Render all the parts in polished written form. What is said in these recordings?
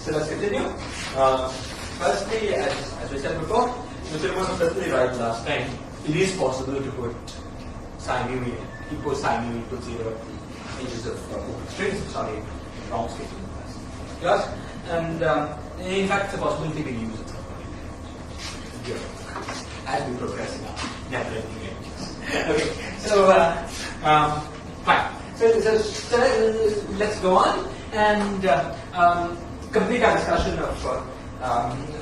So let's continue. Firstly, as we said before, Mr. was certainly right last time. It is possible to put sine u in. He puts sine u equals 0 at the edges of open strings. Sorry, wrong statement. Yes, and in fact, it's a possibility we use it here as we progress in our network languages. Okay, so fine. So let's go on and complete our discussion of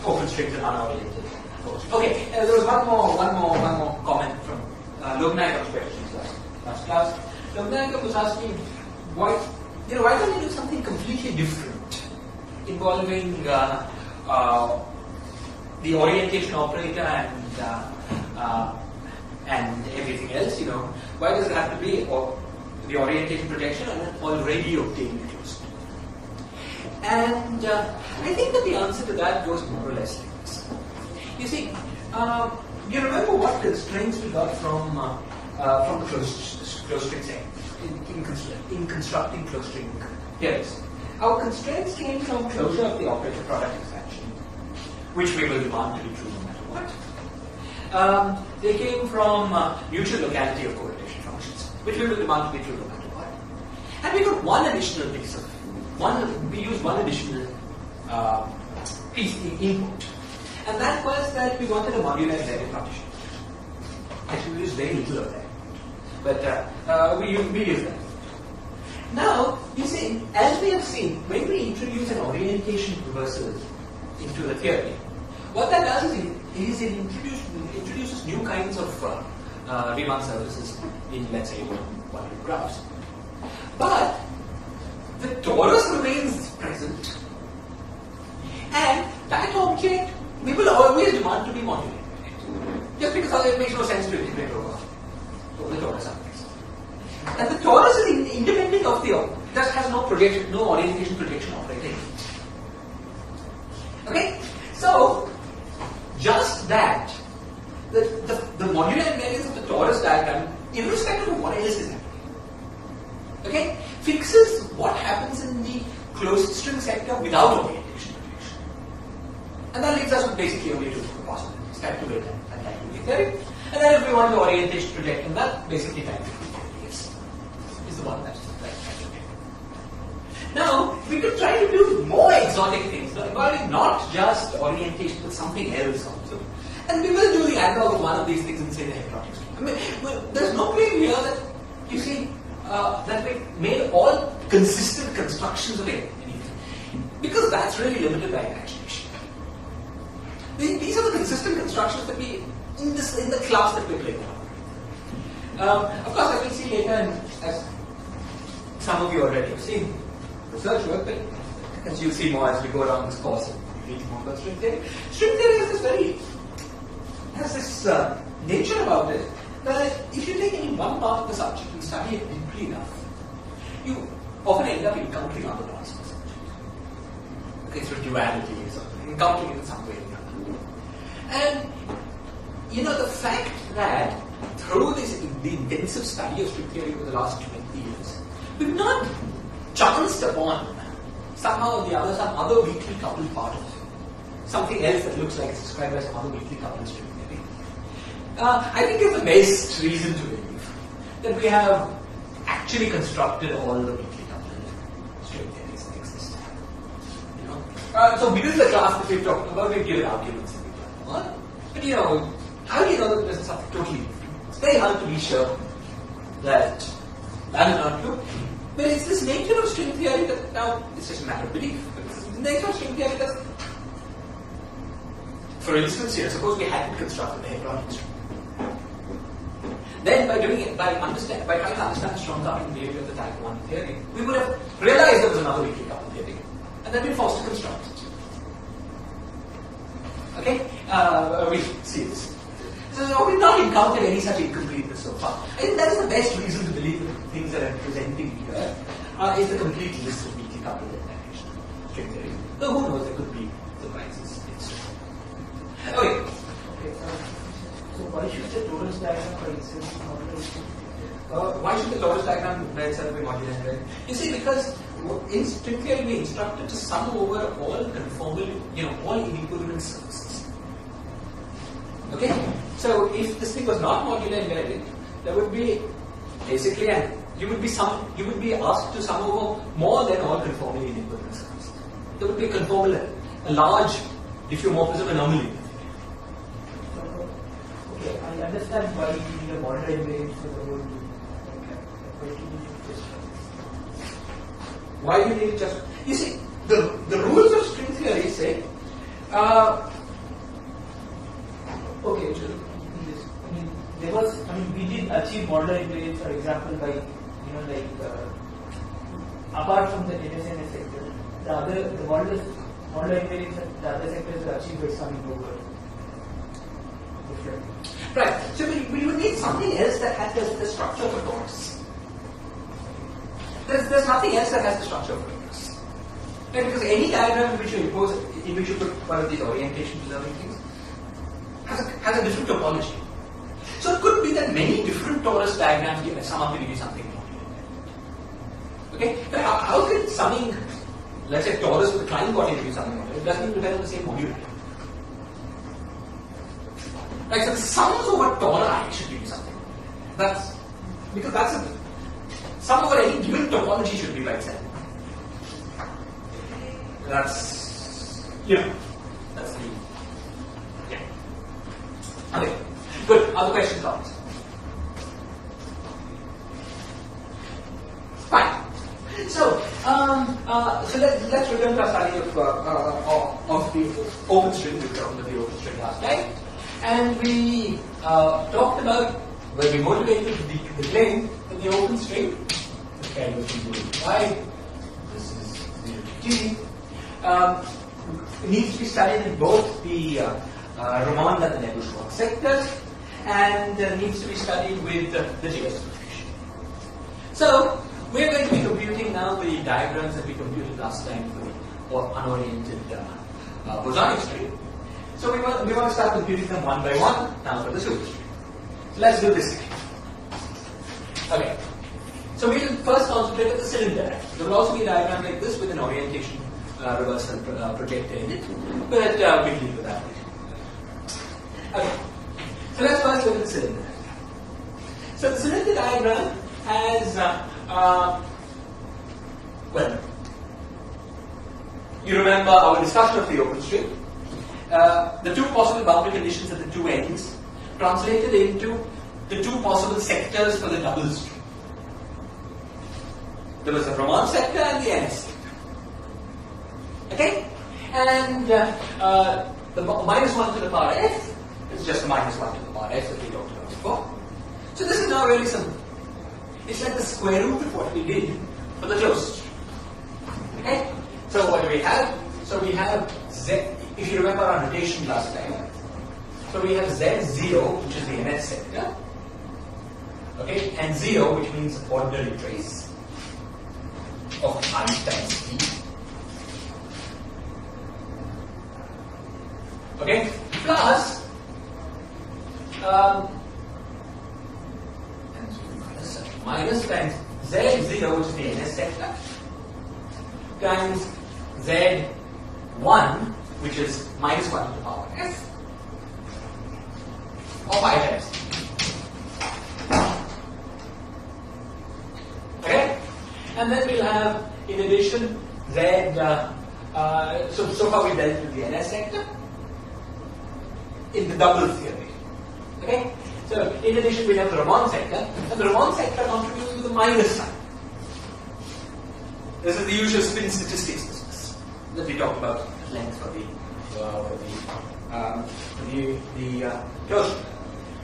open strings and unoriented approach. Okay, there was one more comment from Lognagham's questions last class. Lognagam was asking why don't you do something completely different involving the orientation operator and everything else? Why does it have to be the orientation projection and an already obtained closed? And I think that the answer to that goes more or less like this. You see, you remember what constraints we got from the closed string set in constructing closed string theories. Our constraints came from closure of the operator product expansion, which we will demand to be true no matter what. They came from mutual locality of correlation functions, which we will demand to be true no matter what. And we got one additional piece of we used one additional piece in input, and that was that we wanted a modular Zeta partition. Actually, we used very little of that, but we used that. Now, you see, as we have seen, when we introduce an orientation reversal into the theory, what that does is it introduces new kinds of Riemann services in, let's say, one graphs. But the torus remains present, and that object we will always demand to be modulated. Just because it makes no sense to integrate over the torus objects. And the torus is independent of the just has no projection, no orientation projection operator. Okay? So just that the modular invariance of the torus diagram, irrespective of what else is happening, okay, fixes what happens in the closed string sector without orientation projection. And that leaves us with basically only two possibilities, type 2 and type 2 theory. And then if we want the orientation project in that, basically type 2 theory is the one that's right. Now, we could try to do more exotic things, involving not just orientation, but something else also. And we will do the analog of one of these things in, say, the heterotic string. I mean, there's no claim here that, you see, that we made all consistent constructions of anything. Because that's really limited by imagination. These are the consistent constructions that we, in the class that we're playing around. Of course, as we'll see later, and as some of you already have seen research work, but as you'll see more as we go around this course and read more about string theory. String theory has this nature about it that if you take any one part of the subject and study it deeply enough, you often end up encountering other parts of the subject. Okay, through duality or something, encountering it in some way or another. And the fact that through the intensive study of string theory over the last 20 years, we've not chanced upon somehow or the other some other weakly coupled part of it. Something else that looks like it's described as some other weakly coupled string theory. I think it's the best reason to believe that we have actually constructed all the weakly coupled string theories that exist. So within the class that we've talked about, we've given arguments and we've done all. But how do you know that this is something totally different? It's very hard to be sure that that is not true. But it's this nature of string theory that now it's just a matter of belief. But it's the nature of string theory that, for instance, suppose we hadn't constructed the heterotic string. Then by doing it, by trying to understand the strong coupling behavior of the type 1 theory, we would have realized there was another weakly coupled theory, and then been forced to construct it. Okay? We see this. So we've not encountered any such incompleteness so far. I think that is the best reason to believe that the things that I'm presenting here is the complete list of weakly coupled string theory. Though who knows, there could be surprises. Okay. So why should the torus diagram, for instance, be modulated? Why should the torus diagram by itself be modulated? You see, because in string theory we instructed to sum over all conformal, all inequivalent surfaces. Okay? So if this thing was not modular invariant, there would be basically you would be asked to sum over more than all conformally inequivalent surfaces. There would be a conformal, a large diffeomorphism anomaly. Okay, I understand why you need a modular invariant for the whole loop. Why do you need just? You see, the rules of string theory say. Okay, we did achieve modular invariance, for example, by apart from the data center sector, the modular invariance that the other sectors are achieved by summing over different. Right. So we would need something else that has the structure of a torus. There's nothing else that has the structure of a torus. Right? Because any diagram in which you put one of these orientation preserving things has a different topology. So it could be that many different torus diagrams sum up to give you something more. Okay? But how can summing, let's say torus with a Klein body give you something more? It doesn't even depend on the same module. Right, so the sums over tori should give you something. Sum over any given topology should be by itself. That's the. Yeah. Okay. Good. Other questions, comments? Fine. So, let's return to our study of the open string. We talked about the open string last time. And we talked about when we motivated the claim that the open string, this guy was 0 to y, this is 0 to t, needs to be studied in both the Ramond and the Nebel-Schwartz sectors, and needs to be studied with the GS coefficient. So we're going to be computing now the diagrams that we computed last time for unoriented bosonic string. So we want to start computing them one by one now for the superstring. So let's do this again. Okay. So we will first concentrate on the cylinder. There will also be a diagram like this with an orientation reversal projector in it, but we'll deal with that later. Okay. So let's first look at the cylinder diagram. So the cylinder diagram has you remember our discussion of the open string. The two possible boundary conditions at the two ends translated into the two possible sectors for the double string. There was the Ramond sector and the NS sector. Okay? And the -1 to the power f is just a -1 to the power f that we talked about before. So this is now really simple. It's like the square root of what we did for the closed string. Okay? So what do we have? So we have z. If you remember our notation last time, so we have Z0, which is the NS sector, okay, and 0, which means ordinary trace of I times T. Okay, plus minus times Z0, which is the NS sector, times Z1, which is -1 to the power f, of I times t. Okay? And then we'll have, in addition, Z, so far we dealt with the NS sector in the double theory. Okay? So, in addition, we have the Ramond sector, and the Ramond sector contributes to the minus sign. This is the usual spin statistics business that we talked about at length for the closure.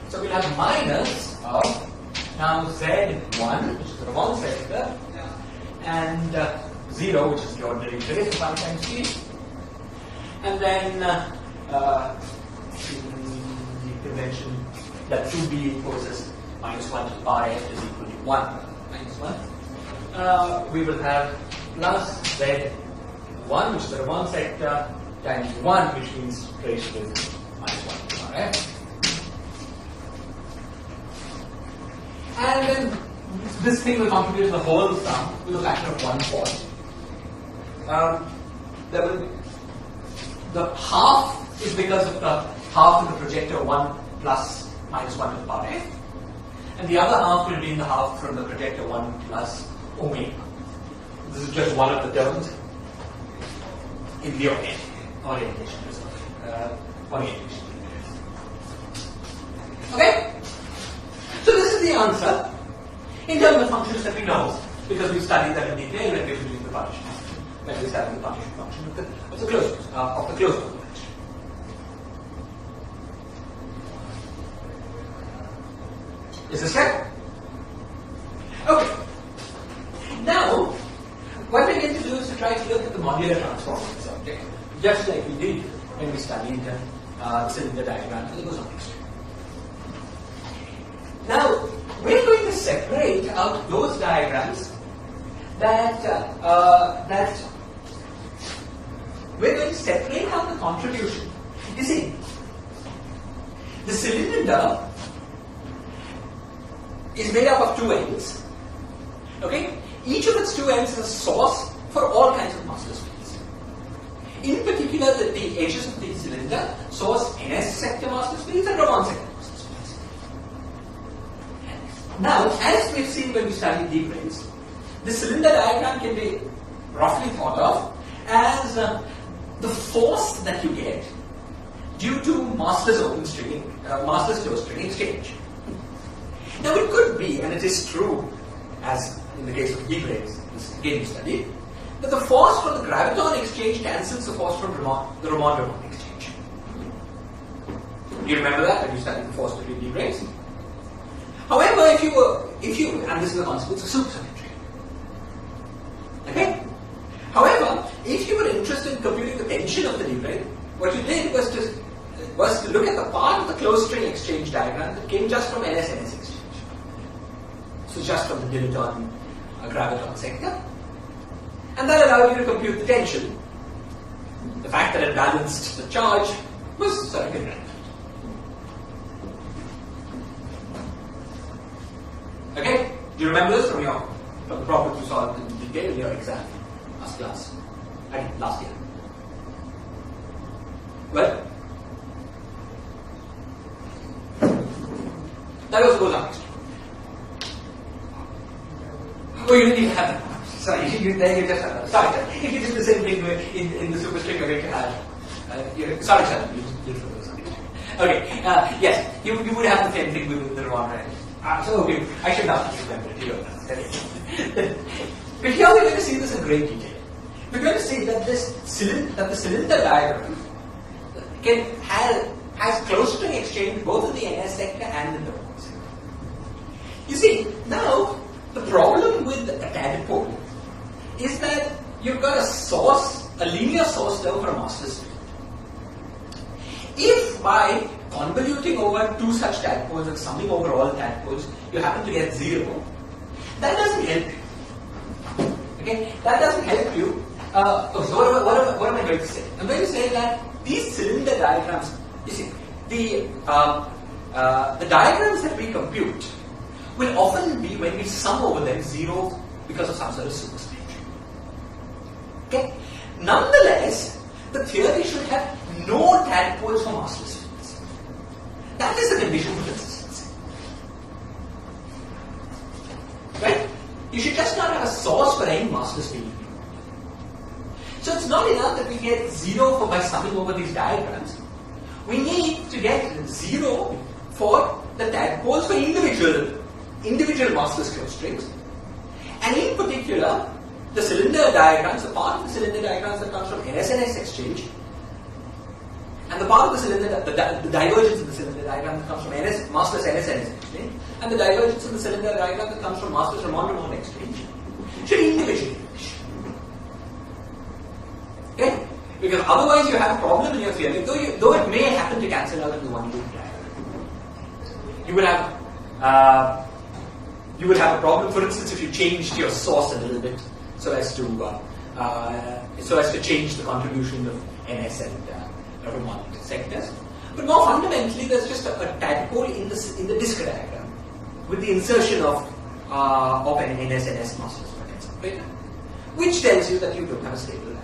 So we'll have minus of now Z1, which is the Ramond sector, and 0, which is the ordinary trace of 1 times t, and then in the convention that 2b equals -1 to the power f is equal to 1 -1. We will have plus Z1, which is the Ramond sector, times 1, which means trace with -1 to the power f. And then this thing will contribute to the whole sum with a factor of 1/4. there will be the half is because of the half in the projector 1 plus minus 1 to the power f, and the other half will be in the half from the projector 1 plus omega. This is just one of the terms in the orientation. Orientation. Okay? So this is the answer in terms of functions that we know, because we've studied that in detail when we were doing the partition function, when we studied the partition function of the closed function. Is this right? Okay. Now, what we're going to do is to try to look at the modular transform of this object, just like we did when we studied the cylinder diagram for the boson extremes. Now, we're going to separate out those diagrams that we're going to separate out the contribution. You see, the cylinder is made up of two ends. Okay? Each of its two ends is a source for all kinds of massless fields. In particular, the edges of the cylinder source NS sector massless fields and Ramond sector massless fields. Now, as we've seen when we studied D-branes, the cylinder diagram can be roughly thought of as the force that you get due to massless open string, massless closed string exchange. Now, it could be, and it is true, as in the case of D-branes, this again you studied, that the force from the graviton exchange cancels the force from the Ramond-Ramond exchange. You remember that when you studied the force between D-branes? However, if you, and this is the consequence of supersymmetry. Okay? However, if you were interested in computing the tension of the D-brane, what you did was to look at the part of the closed string exchange diagram that came just from NS-NS exchange. So just from the dilaton graviton sector. And that allowed you to compute the tension. The fact that it balanced the charge was sort of irrelevant. Okay? Do you remember this from the problems you saw in detail in your exam last class? Last year. Well, that was boson extremes. Oh, you didn't even have that. Sorry, you just had that. Sorry, if you did the same thing in the superstring, you're going to have. Sorry, sir. You okay, yes, you would have the same thing with the Ramond, right? So, okay, I should not remember it. But here we're going to see this in great detail. We're going to see that the cylinder diagram has closed string exchange both in the NS sector and in the Ramond sector. You see, now, the problem with a tadpole is that you've got a linear source term for a massless field. If by convoluting over two such tadpoles and summing over all tadpoles, you happen to get 0, that doesn't help you. Okay? That doesn't help you. So what am I going to say? I'm going to say that these cylinder diagrams, you see, the diagrams that we compute will often be, when we sum over them, 0 because of some sort of supersymmetry. Okay? Nonetheless, the theory should have no tadpoles for massless fields. That is the condition for consistency. Right? You should just not have a source for any massless field. So it's not enough that we get 0 by summing over these diagrams. We need to get 0 for the tadpoles for individual massless closed strings, and in particular, the cylinder diagrams, the part of the cylinder diagrams that comes from NS-NS exchange, and the part of the cylinder, the divergence in the cylinder diagram that comes from massless NS-NS exchange, and the divergence in the cylinder diagram that comes from massless Ramond-Ramond exchange, should individually vanish. Okay? Because otherwise you have a problem in your theory, though it may happen to cancel out in the one loop diagram. You would have a problem, for instance, if you changed your source a little bit so as to change the contribution of NS and Ramond sectors. But more fundamentally, there's just a tadpole in the disk diagram with the insertion of an NS-NS massless potential operator. which tells you that you don't have a stable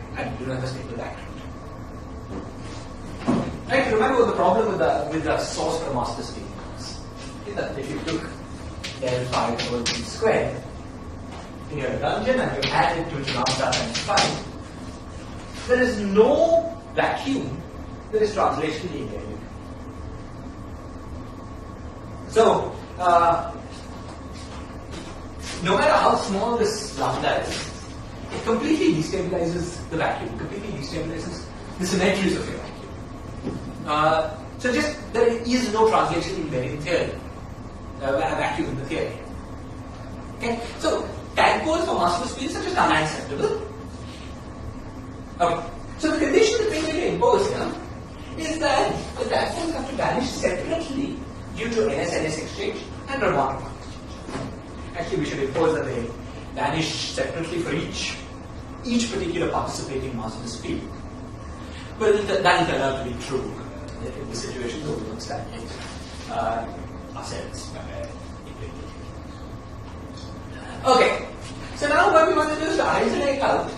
background. Right? Remember the problem with the source for master scheme is that if you took del phi over b squared in your dungeon and you add it to lambda times phi, there is no vacuum that is translationally invariant. So, no matter how small this lambda is, it completely destabilizes the vacuum, completely destabilizes the symmetries of your vacuum. So there is no translation invariant theory, a vacuum in the theory. Okay, so tadpoles for master fields are just unacceptable. Okay, so the condition that we need to impose here is that the tadpoles have to vanish separately due to NS-NS exchange and Riemann exchange. Actually, we should impose that they vanish separately for each particular participating massless field. Well, that will turn out to be true in the situation that we don't stand ourselves. Okay, so now what we want to do is to isolate out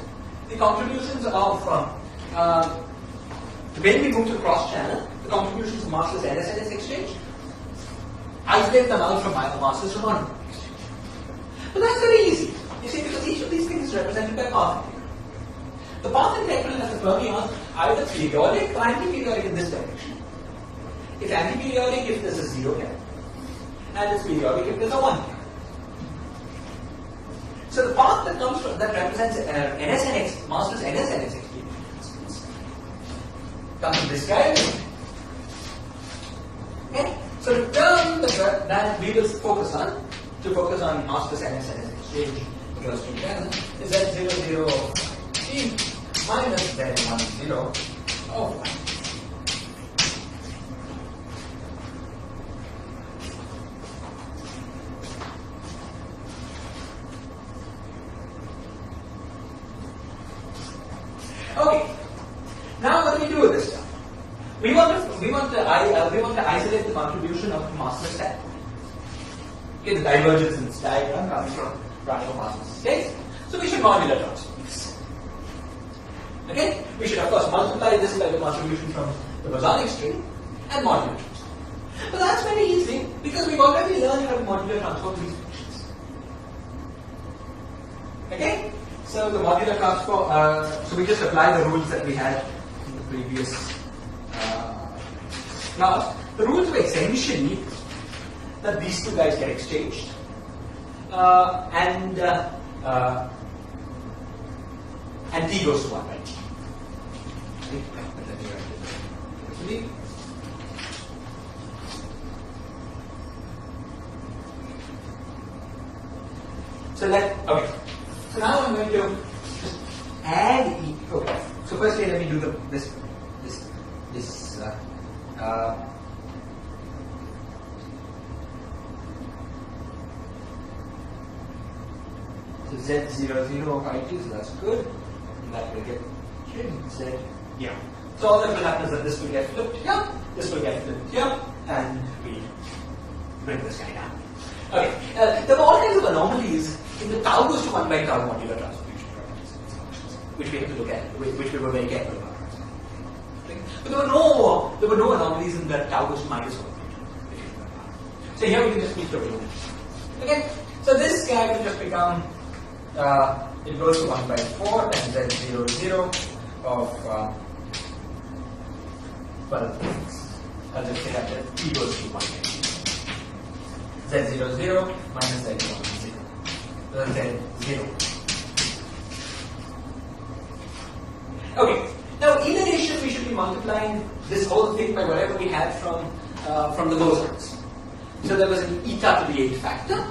the contributions of when we move to cross-channel, the contributions of massless NS-NS exchange, isolate them out from massless Riemann exchange. But that's very easy, you see, because each of these things is represented by a path integral. The path integral has the fermions either periodic or anti-periodic in this direction. It's anti-periodic if there's a 0 here, and it's periodic if there's a 1 here. So the path that comes from that represents NS-NX, massless NS-NS exchange comes from this guy. Okay? So the term that we will focus on massless NS-NS exchange across two channels is Z00 T minus Z10 of 1. Okay. Now what do we do with this stuff? We want to isolate the contribution of the massless set. Okay, the divergence in this diagram comes from radical massless states. So we should modular transform this. Okay? We should of course multiply this by the contribution from the bosonic string and modular transform. But that's very easy because we've already learned how to modular transform these functions. Okay? So the modular transform, so we just apply the rules that we had in the previous class. The rules were essentially that these two guys get exchanged and T goes to 1 by T. Okay. So now I'm going to just add E. Okay. So firstly, let me do this. So Z00 of IT, so that's good. And that will get Z. Yeah. So all that will happen is that this will get flipped here, this will get flipped here, and we bring this guy down. Okay. There were all kinds of anomalies in the tau goes to 1 by tau modular transformation properties, which we have to look at, which we were very careful about. But there were no anomalies in the tau goes to minus 1. So here we can just keep the rule. Okay. So this guy will just become it goes to 1 by 4 and Z00 of well, I'll just say that T goes to 1 by Z00 minus Z10. Z0. Okay. Now, in addition, we should be multiplying this whole thing by whatever we had from the bosons. So there was an eta to the 8 factor,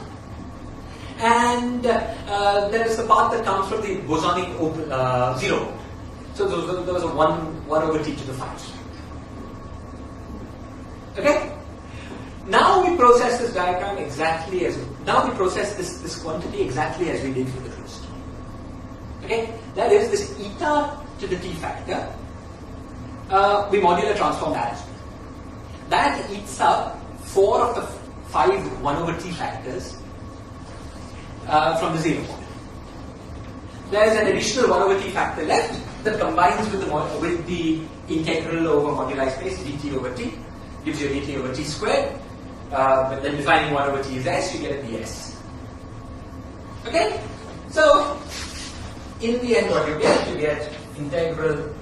and there is the part that comes from the bosonic 0. So there was a 1 over T to the 5. Okay. Now we process this diagram exactly as we process this quantity exactly as we did for the closed. Okay, that is this eta to the T factor. We modular transform that. That eats up 4 of the 5 1 over T factors from the 0 point. there's an additional 1 over t factor left that combines with the integral over moduli space dt over t, gives you dt over t squared. But then defining 1 over t is s, you get a ds. Okay? So, in the end, what you get integral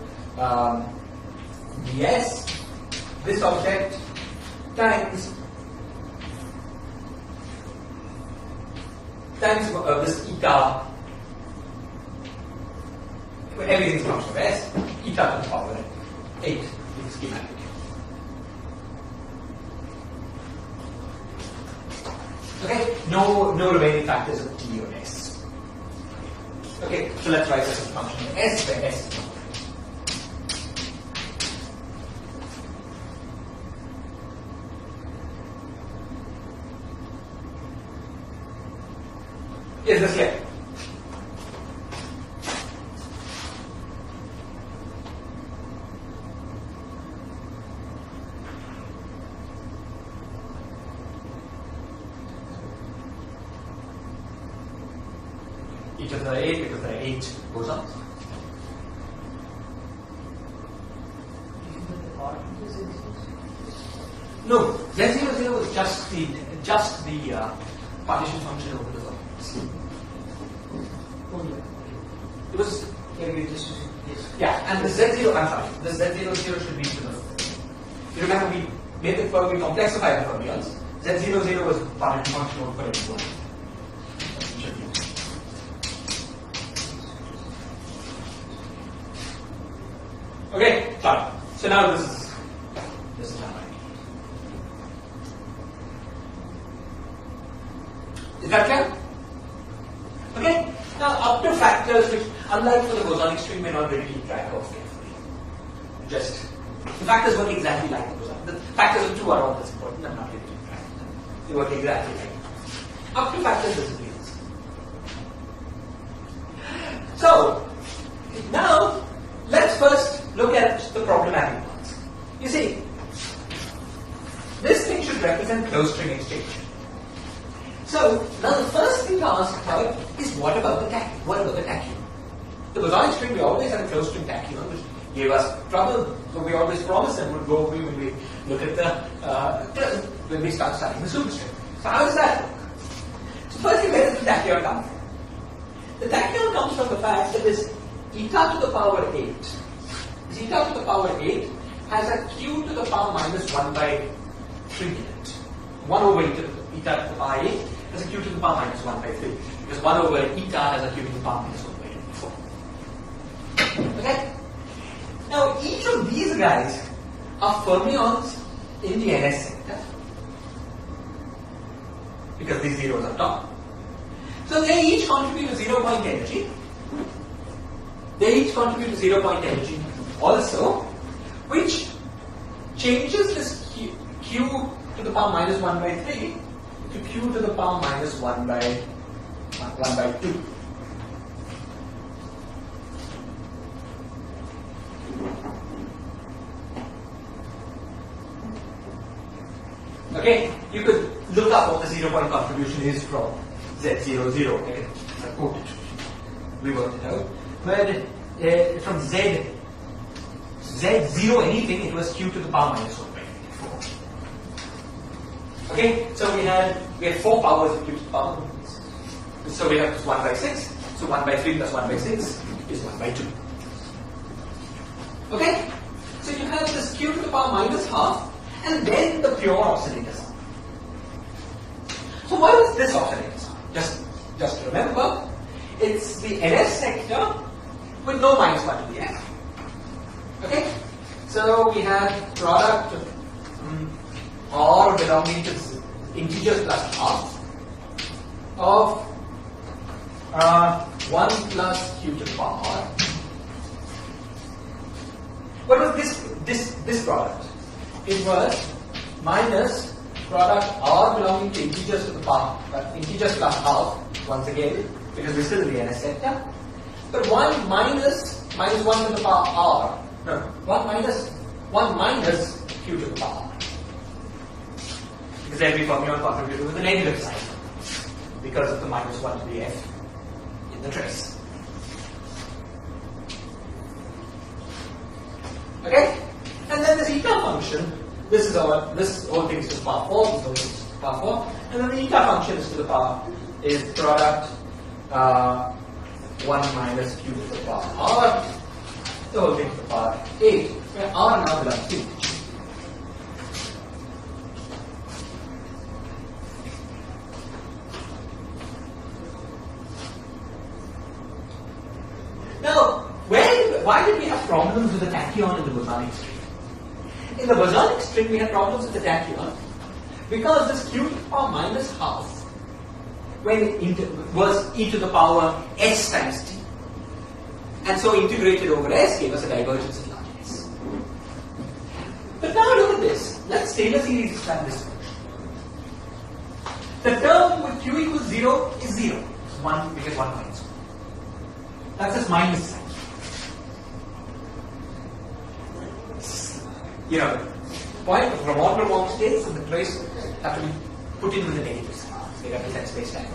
ds, this object times this eta, everything's a function of s, eta to the power 8 in schematic. Okay, no remaining factors of t or s. Okay, so let's write this as a function of s, where s is 1. Is this clear? E to the 8 because the 8 goes up. No, z00 was just the partition function over the surface. It was and the z0. I'm sorry, the z00 should be to the. You remember we made the we complexified the fermions. Z00 was partition function over for everyone. Okay, fine. So now this is how I do. Is that clear? Okay. Now up to factors which, unlike for the bosonic string, may not really keep track of carefully. Just the factors work exactly like the bosonic. The factors of 2 are all this important. I'm not really keep track of them. They work exactly like that. Up to factors this is the answer. So now let's first look at the problematic ones. You see, this thing should represent closed string exchange. So now the first thing to ask about is what about the tachyon? What about the tachyon? The bosonic string, we always had a closed string tachyon, which gave us trouble. So we always promised them would go away when we look at the when we start studying the superstring. So how does that work? So firstly, where does the tachyon come from? The tachyon comes from the fact that this eta to the power 8. This eta to the power 8 has a q to the power minus 1 by 3 in it. 1 over eta to the power 8 has a q to the power minus 1 by 3. Because 1 over eta has a q to the power minus 1 by 4. Okay? Now each of these guys are fermions in the NS sector. Because these zeros are top. So they each contribute to 0 point energy. They each contribute to 0 point energy also, which changes this q to the power minus 1 by 3 to q to the power minus 1 by 2. Okay, you could look up what the 0 point contribution is from Z00. Okay, I quoted. We worked it out. But from Z0 anything, it was q to the power minus 1 by 4. Okay, so we had 4 powers of q to the power. So we have this 1 by 6. So 1 by 3 plus 1 by 6 is 1 by 2. Okay, so you have this q to the power minus half, and then the pure oscillator sum. So what is this oscillator sum? Just remember, it's the NS sector with no minus 1 to the f. Okay? So we had product R belonging to integers plus half of 1 plus q to the power r. What was this product? It was minus product R belonging to integers to the power, integers plus half, once again, because we're still in the NS sector. But 1 minus 1 to the power R. No, 1 minus q to the power r. Because every fermion contributed with the negative sign because of the minus 1 to the f in the trace. Okay? And then this eta function, this whole thing is to the power 4, this whole thing is to the power 4, and then the eta function is to the power, is product 1 minus q to the power r, the whole thing to the power 8, where r now belongs to integer. Now, why did we have problems with the tachyon in the bosonic string? In the bosonic string, we had problems with the tachyon because this q to the power minus half, when it was e to the power s times t, and so integrated over s gave us a divergence in large s. But now look at this. Let's Taylor series expand this function. The term with q equals 0 is 0. So 1, we get 1 minus 1. That's just minus sign. You know, point from all remote states and the trace have to be put in with the negative sign. They represent space time.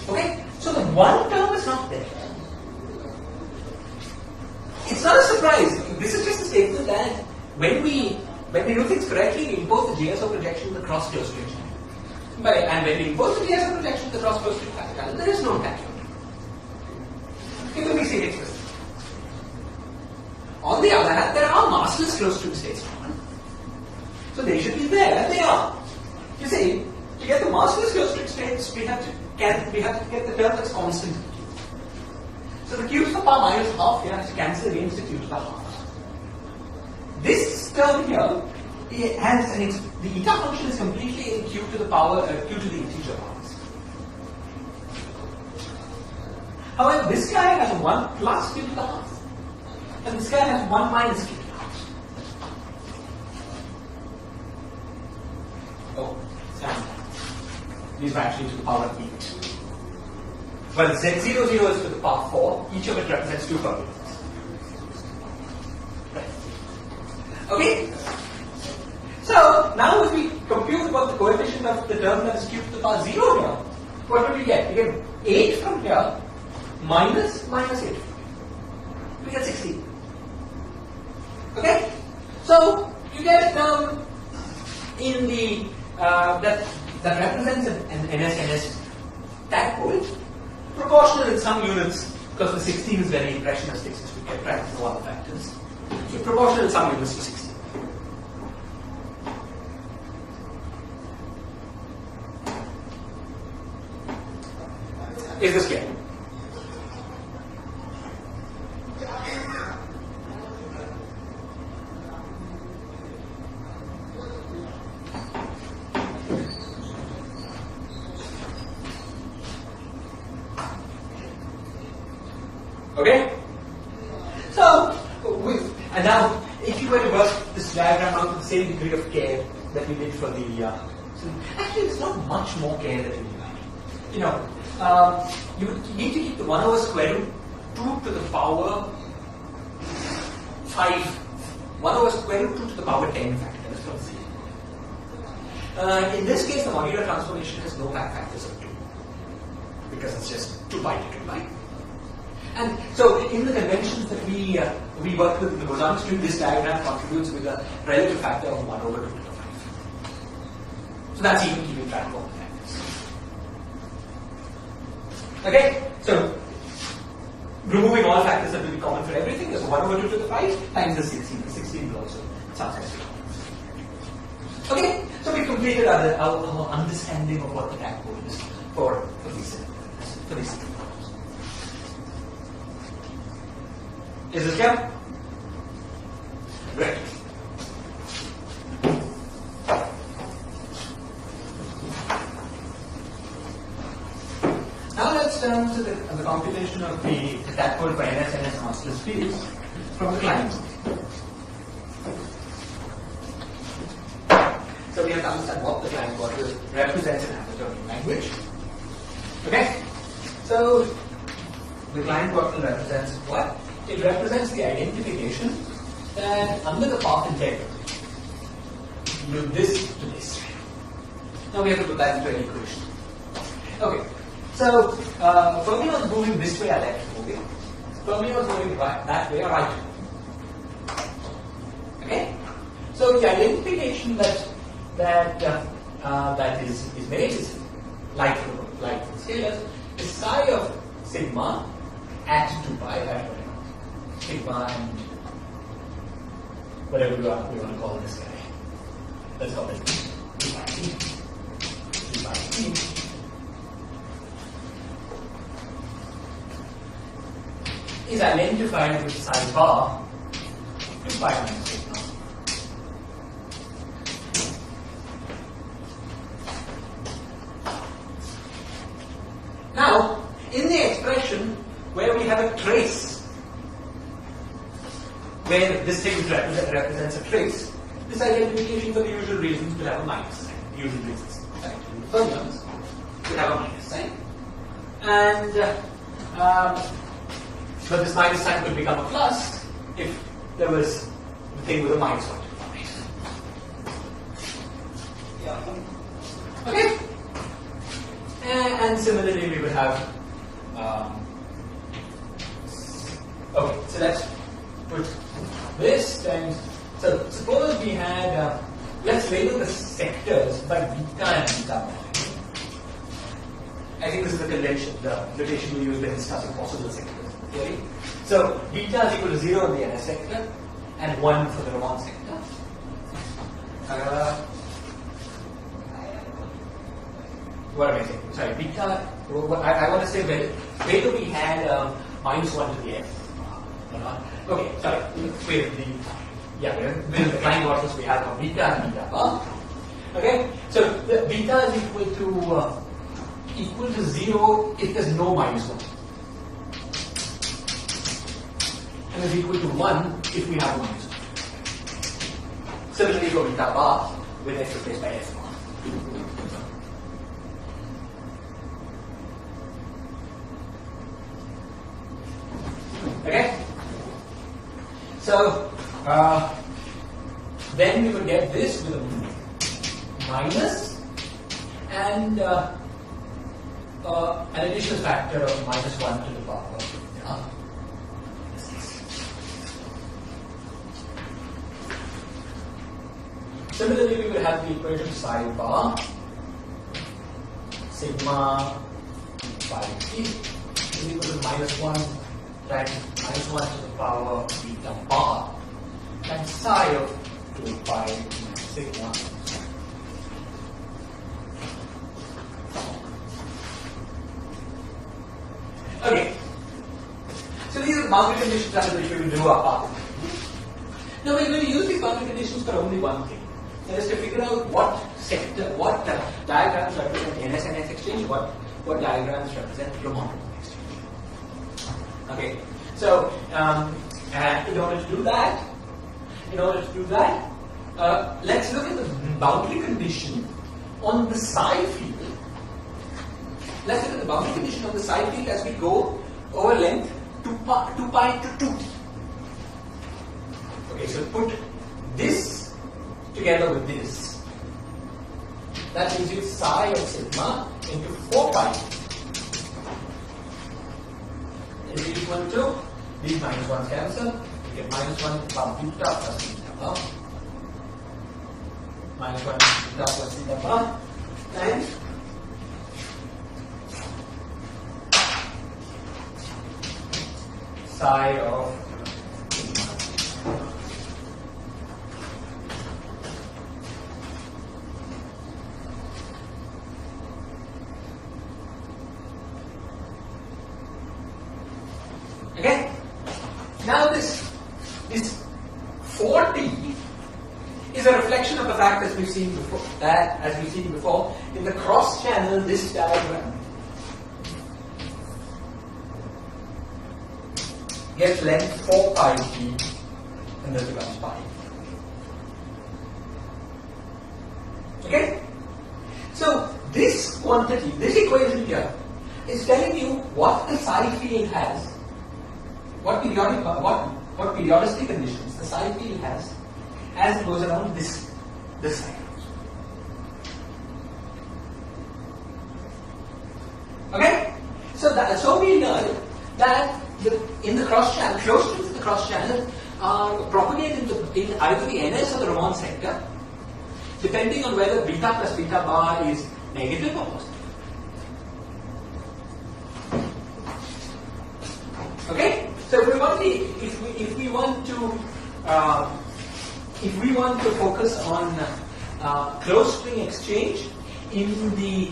Okay? So the one term is not there. It's not a surprise. This is just a statement that when we do things correctly, we impose the GSO projection the cross closed string. And when we impose the GSO projection the cross closed string factor, there is no tachyon. Let me say it first. On the other hand, there are massless closed string states. So they should be there, and they are. You see, to get the massless closed string states, we have to get the term that's constant. So the q to the power minus half here has to cancel against the q to the half. This term here, it has the eta function is completely in q to the power q to the integer powers. However, this guy has 1 plus q to the half, and this guy has 1 minus q to the half. Oh, these are actually to the power 8. Well, z00 is to the power 4, each of it represents 2 coordinates. Right. Okay? So, now if we compute what the coefficient of the term that is q to the power 0 here, what will we get? We get 8 from here, minus 8. We get 16. Okay? So, you get a term in the, that represents an NS tadpole, proportional in some units, because the 16 is very impressionistic since we get right no other factors. So proportional in some units to 16. Is this clear? Okay? So, and now, if you were to work this diagram out with the same degree of care that we did for the, actually it's not much more care that you need. You know, you need to keep the 1 over square root 2 to the power 5, 1 over square root 2 to the power 10 factors from C. In this case, the modular transformation has no factors of 2, because it's just 2 pi to 2 pi. And so, in the conventions that we work with in the bosonic string, this diagram contributes with a relative factor of 1 over 2 to the 5. So that's even keeping track of all the factors. Okay? So, removing all factors that will be common for everything, there's 1 over 2 to the 5 times the 16. The 16 will also subset. Okay? So, we completed our understanding of what the tadpole is for these problems. Is this clear? Great. Now let's turn to the computation of the tadpole for NS and NS massless fields from the client. So we have to understand what the client model represents in Hamiltonian language. Okay? So the client model represents what? It represents the identification that under the path integral, you do this to this. Now we have to put that into an equation. Okay, so Fermi was moving this way, I left moving. Fermi was moving that way, or right. So the identification that is made is like for scalars is psi of sigma at 2 pi at sigma and whatever we want to call this guy. Let's call it 2 pi t. 2 pi t. Is identified with psi bar 2 pi minus sigma. Now, in the expression where we have a trace, where this thing represents a trace, this identification for the usual reasons will have a minus sign. Usual reasons, right? Fermions will have a minus sign. And but this minus sign could become a plus if there was the thing with a minus 1 to the right. Yeah. Okay? And similarly, we would have. Okay, so let's put this times. So suppose we had. Let's label the sectors by beta and beta. I think this is the convention, the notation we use when discussing possible sectors. Okay? So beta is equal to 0 in the NS sector and 1 for the Ramon sector. What am I saying? Sorry, beta. I want to say where do we had minus 1 to the f? Okay, sorry. With the flying orders we have of beta and beta bar. Okay, so the beta is equal to 0 if there's no minus 1. And is equal to 1 if we have a minus 1. Similarly for beta bar with f replaced by f bar. Okay? So, then we would get this with a minus and an additional factor of minus 1 to the power of beta. Similarly, we will have the equation psi bar sigma phi t is equal to minus 1 times minus 1 to the power of beta bar times psi of 2 pi sigma. Okay. So these are the boundary conditions under which we will do our path. Now we're going to use these boundary conditions for only one thing. That is to figure out what sector, what diagrams represent NS and S exchange, what diagrams represent Ramon exchange. Okay. So in order to do that, let's look at the boundary condition on the psi field. Let's look at the boundary condition on the psi field as we go over length 2 pi to 2t. Okay, so put this together with this. That gives you psi of sigma into 4 pi. Is equal to these minus 1s cancel. You get minus 1 bar beta plus beta bar. Minus 1 beta plus beta bar times psi of okay. Now this 4t is a reflection of the fact as we've seen before in the cross channel this diagram gets length 4 pi t and this becomes pi. Okay? So this quantity, this equation here is telling you what the psi field has, what periodicity conditions the psi field has as it goes around this side. Okay? So we learn that in the cross channel, close to the cross channel, propagate in either the NS or the Raman sector, depending on whether beta plus beta bar is negative or positive. Okay, so if we want to focus on closed string exchange in the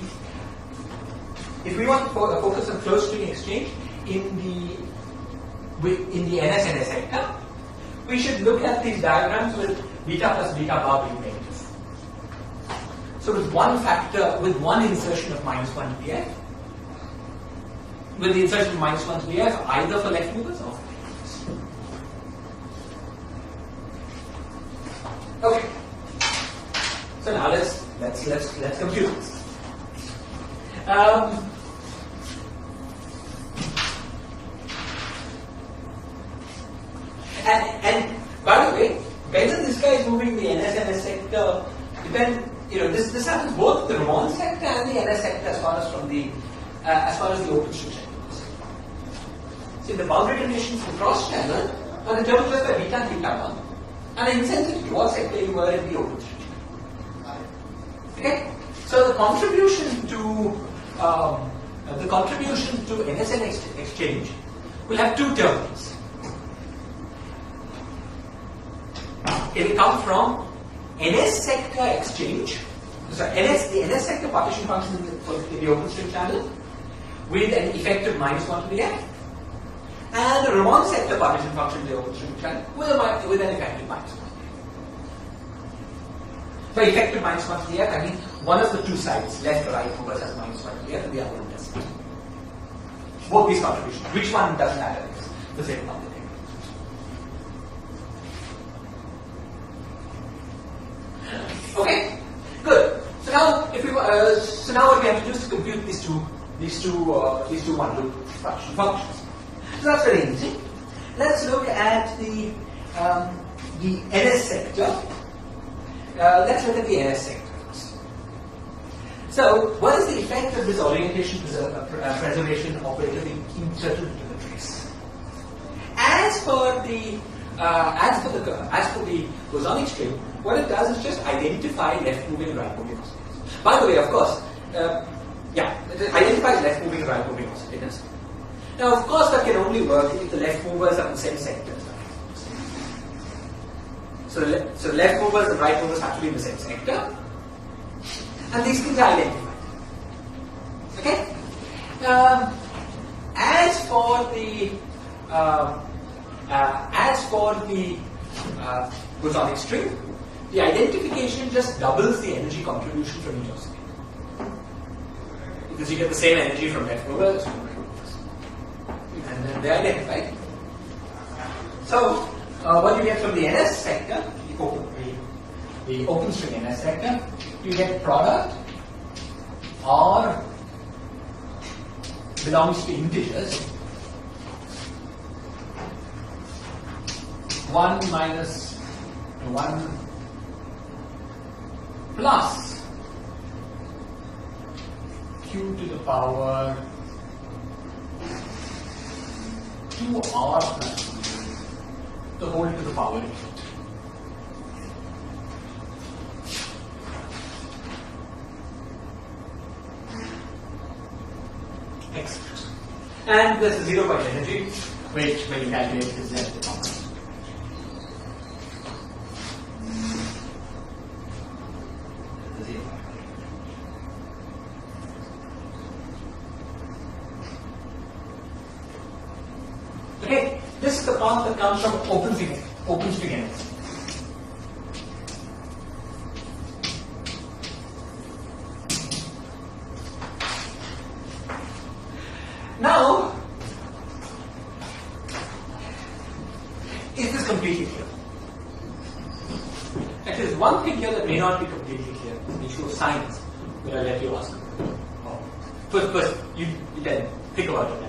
NS sector, we should look at these diagrams with beta plus beta bar being negative. So with one factor, with one insertion of -1 to the F, with the insertion of -1 to the F, either for left movers or for right movers. Okay. So now let's compute this. And by the way, whether this guy is moving the NS sector, this happens both the Raman sector and the NS sector as far as the open string sector goes. See, the boundary conditions for cross channel are determined just by beta and beta 1, and insensitivity what sector you were in the open string. Okay, so the contribution to NSN exchange will have two terms. It will come from NS sector exchange, so the NS sector partition function in the open string channel with an effective -1 to the F, and a Raman sector partition function in the open string channel with an effective -1. By effective -1 to the F, I mean one of the two sides, left or right movers has -1 to the F, and the other one doesn't. Both these contributions. Which one doesn't matter? It's the same one. Okay, good. So now, what we have to do is to compute these two one-loop functions. So that's very easy. Let's look at the NS sector. Let's look at the NS sector first. So, what is the effect of this orientation preservation operator being inserted into the trace? As for the bosonic string, what it does is just identify left moving and right moving oscillators. By the way, of course, it identifies left moving and right moving oscillators. Now, of course, that can only work if the left movers are in the same sector as the right movers. So left movers and right movers have to be in the same sector, and these things are identified. Okay. As for the bosonic string, the identification just doubles the energy contribution from each oscillator, because you get the same energy from left movers and right movers, and then they're identified. So, what you get from the NS sector, the open string NS sector, you get product or belongs to integers 1 minus 1 plus q to the power 2r plus the whole to the power 8. Excellent. And there's a 0 point energy, which when you calculate is Z to the power. Okay, this is the part that comes from open string NS. Now, is this completely clear? Actually, there's one thing here that may not be completely clear, the issue of signs, but I'll let you ask. First, you then think about it.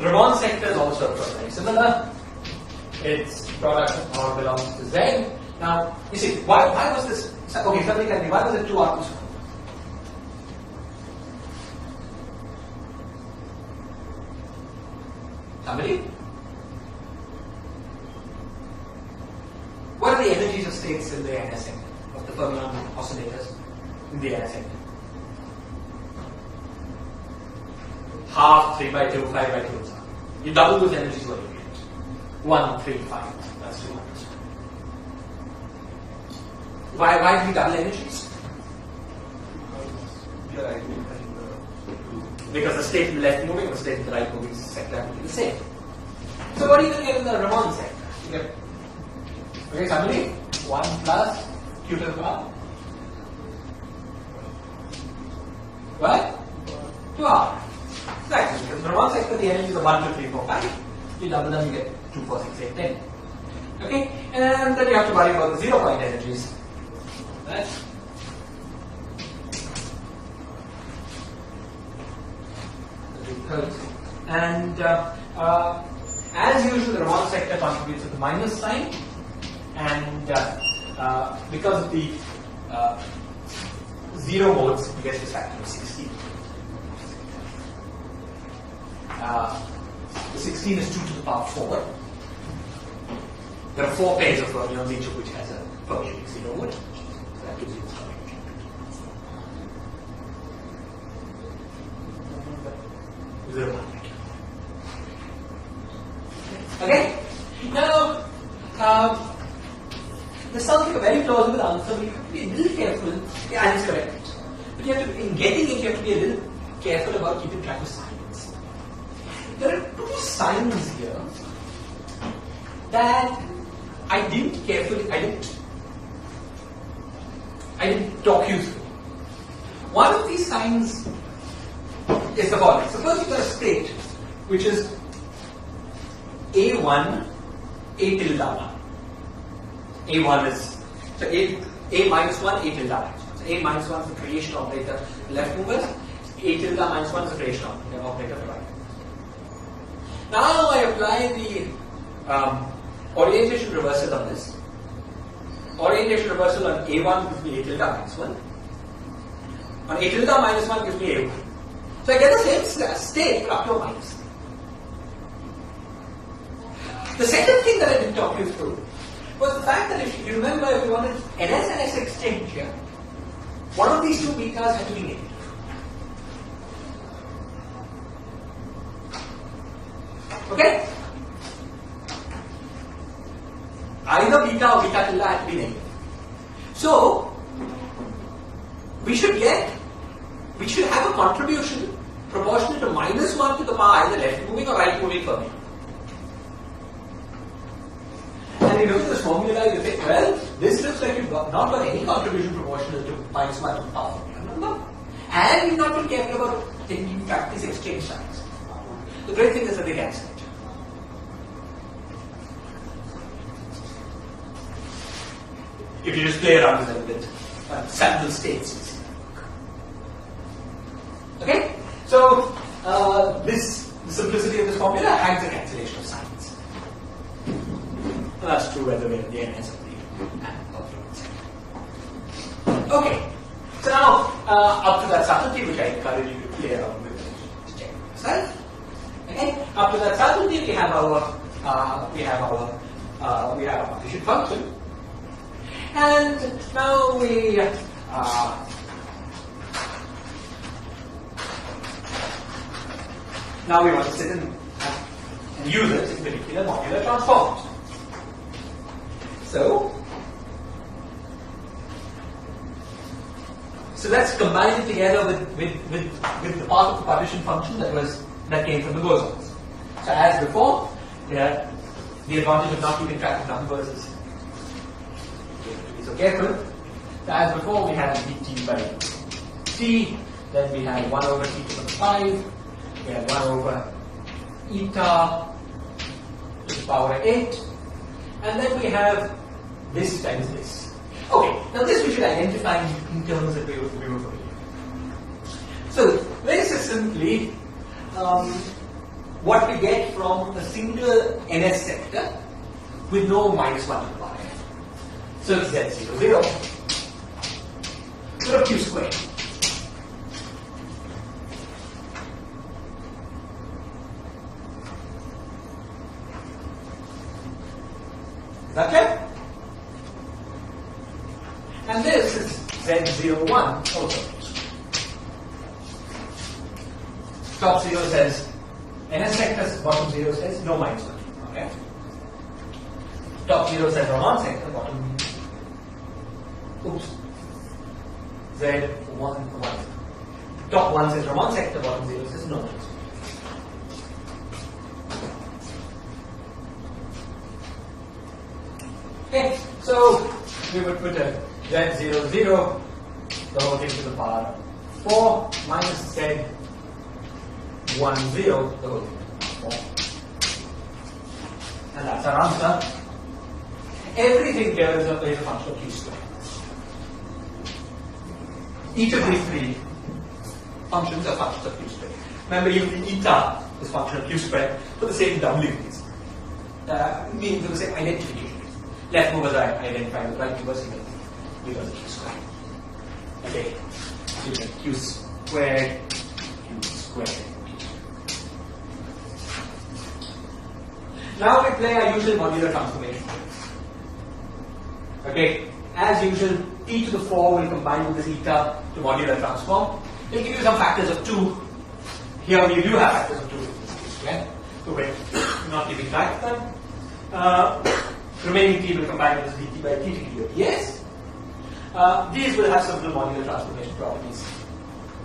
Ramon sector is also very similar. Its product or belongs to Z. Now, you see, why was this? Okay, somebody tell me, why was it 2R2 squared? Somebody? What are the energies of states in the NS sector, of the fermion oscillators in the NS sector? Half, 3 by 2, 5 by 2. You double those energies, what do you get? 1, 3, 5. That's 200. Why do we double energies? Because the state in the left moving and the state in the right moving sector will be the same. So what do you get in the Ramon sector? You get, okay, somebody? 1 plus q to the power. What? 2r. Exactly. Because in the Ramon sector, the energies are 1, 2, 3, 4, 5. You double them, you get 2, 4, 6, 8, 10. Okay? And then you have to worry about the 0 point energies. Right? And as usual, the Ramon sector contributes with the minus sign, and because of the 0 modes, you get this factor of 16. The 16 is 2 to the power 4. There are 4 pairs of fermions, each of which has a fermionic 0 mode. So that gives you this fermionic. Okay? Now, this sounds like a very plausible answer, but you have to be a little careful. Yeah, that is correct. But you have to, in getting it, you have to be a little careful about keeping track of signs. There are 2 signs here that I didn't talk you through. One of these signs is the following. Suppose you've got a state which is A1, A tilde 1. A1 is, so A minus 1, A tilde minus 1. So A minus 1 is the creation operator for left movers, A tilde minus 1 is the creation operator for right. Now I apply the orientation reversal on this. Orientation reversal on A1 gives me A tilde minus 1. On A tilde minus 1 gives me A1. So I get the same state up to a minus. The second thing that I didn't talk you through was the fact that if you remember, if you wanted NS exchange here, one of these 2 betas had to be negative. Okay? Either beta or beta tilde had to be negative. So, we should have a contribution proportional to minus 1 to the power either left moving or right moving fermion. And you look at this formula, you think, well, this looks like you've not got any contribution proportional to minus 1 to the power fermion. No. And you've not been careful about taking back these exchange signs. The great thing is that they cancel it. If you just play around with them with sample states. Okay? So, the simplicity of this formula hides the cancellation of signs. And that's true whether we're in the NS or the Okay. So now, up to that subtlety, which I encourage you to play around with and check yourself. Okay? Up to that subtlety, we have our partition function. And now we want to sit and use it in particular modular transforms. So let's combine it together with the part of the partition function that came from the bosons. So as before, the advantage of not keeping track of numbers is so careful. So as before, we had dt by t, then we had 1 over t to the 5, we had 1 over eta to the power 8, and then we have this times this. Okay, now this we should identify in terms that we were familiar with. So very simply, what we get from a single NS sector with no minus 1 to the power n. So it's Z0, 0 to the Q squared. Is that clear? And this is Z01 also. Top 0 says NS sector, bottom 0 says no minus 1. Okay? Top 0 says Raman sector, bottom Z1 1. Top 1 says Raman sector, bottom 0 says no minus 1. Okay, so we would put a Z00, the whole thing to the power 4 minus Z10, the whole thing to the power 4. And that's our answer. Everything here is a function of Q squared. Each of these three functions are functions of Q squared. Remember, even the eta is function of Q squared for the same doubling reason. Meaning for the same identification. Left movers are identified with right movers because of Q squared. Okay, so you get Q squared, Q squared. Now we play our usual modular transformation. Okay, as usual, t to the 4 will combine with this eta to modular transform. We'll give you some factors of 2. Here we do have factors of 2. Okay, so we're not giving track of them. Remaining t will combine with this dt by t to give you a ds. These will have simple modular transformation properties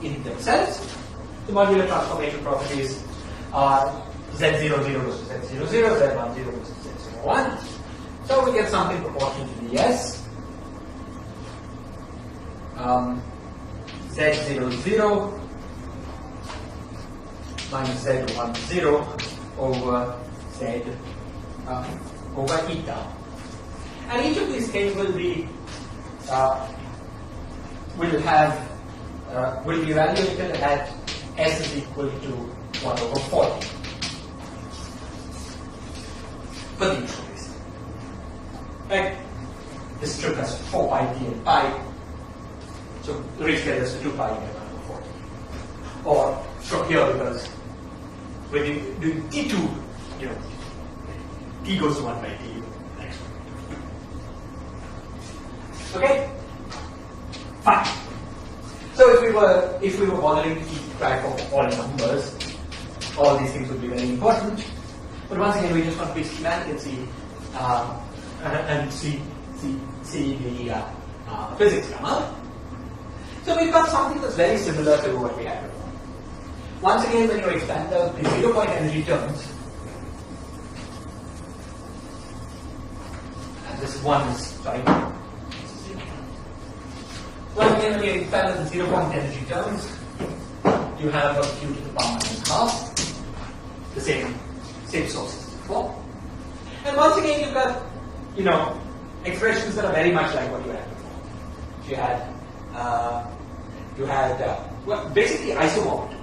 in themselves. The modular transformation properties are Z00 goes to Z00, Z10 goes to Z01. So we get something proportional to ds. Z00 minus Z10 over Z over eta. And each of these things will be will be evaluated at S is equal to 1 over 40 for the usual reason. Right? This took us 4 pi d and pi. So the reach get us to 2 pi d and 1 over 40. Or from here, because when you do t2, you know, t goes to 1 by t. Next one. Okay? Fine. So if we were bothering to keep track of all numbers, all these things would be very important. But once again, we just want to be schematic and see the physics come out. So we've got something that's very similar to what we had before. Once again, when you expand the 0-point energy terms, and this one is, sorry. Once again, when you expand the 0-point energy terms, you have a q to the power minus half, the same source as before. And once again, you've got, you know, expressions that are very much like what you had before. You had well, basically isomorphic.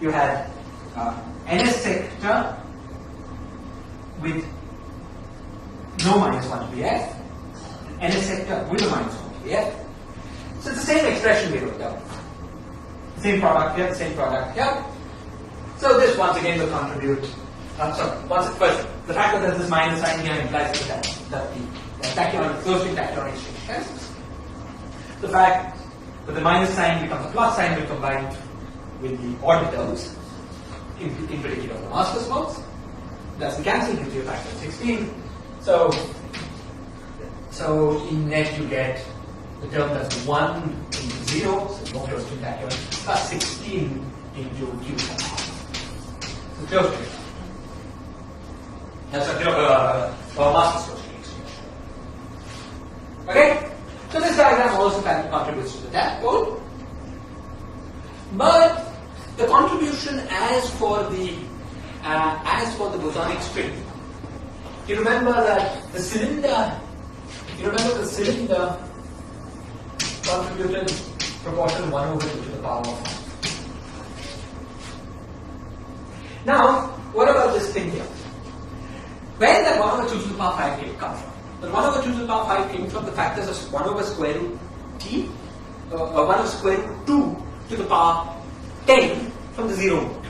You had NS sector with no minus 1 to the f, NS sector with a minus 1 to the f. So it's the same expression we wrote down. Same product here, same product here. So this once again will contribute. First, the fact that there's this minus sign here implies that the tachyon, closely tachyon exchange tests. The fact that the minus sign becomes a plus sign will combine with the orbitals, in particular the mass response. That's the cancel, gives you a factor of 16. So in net you get the term that's 1 into 0, so more close to tachyon, plus 16 into q. So close to it. That's a mass closely exchange. Okay? So this diagram also contributes to the tap goal. But the contribution as for the bosonic string, you remember that the cylinder contributed proportion 1 over 2 to the power of 1. Now, what about this thing here? Where that 1 over 2 to the power 5 came come from? The 1 over 2 to the power 5 came from the factors of 1 over square root t, 1 over square root 2 to the power 10 from the 0 mode.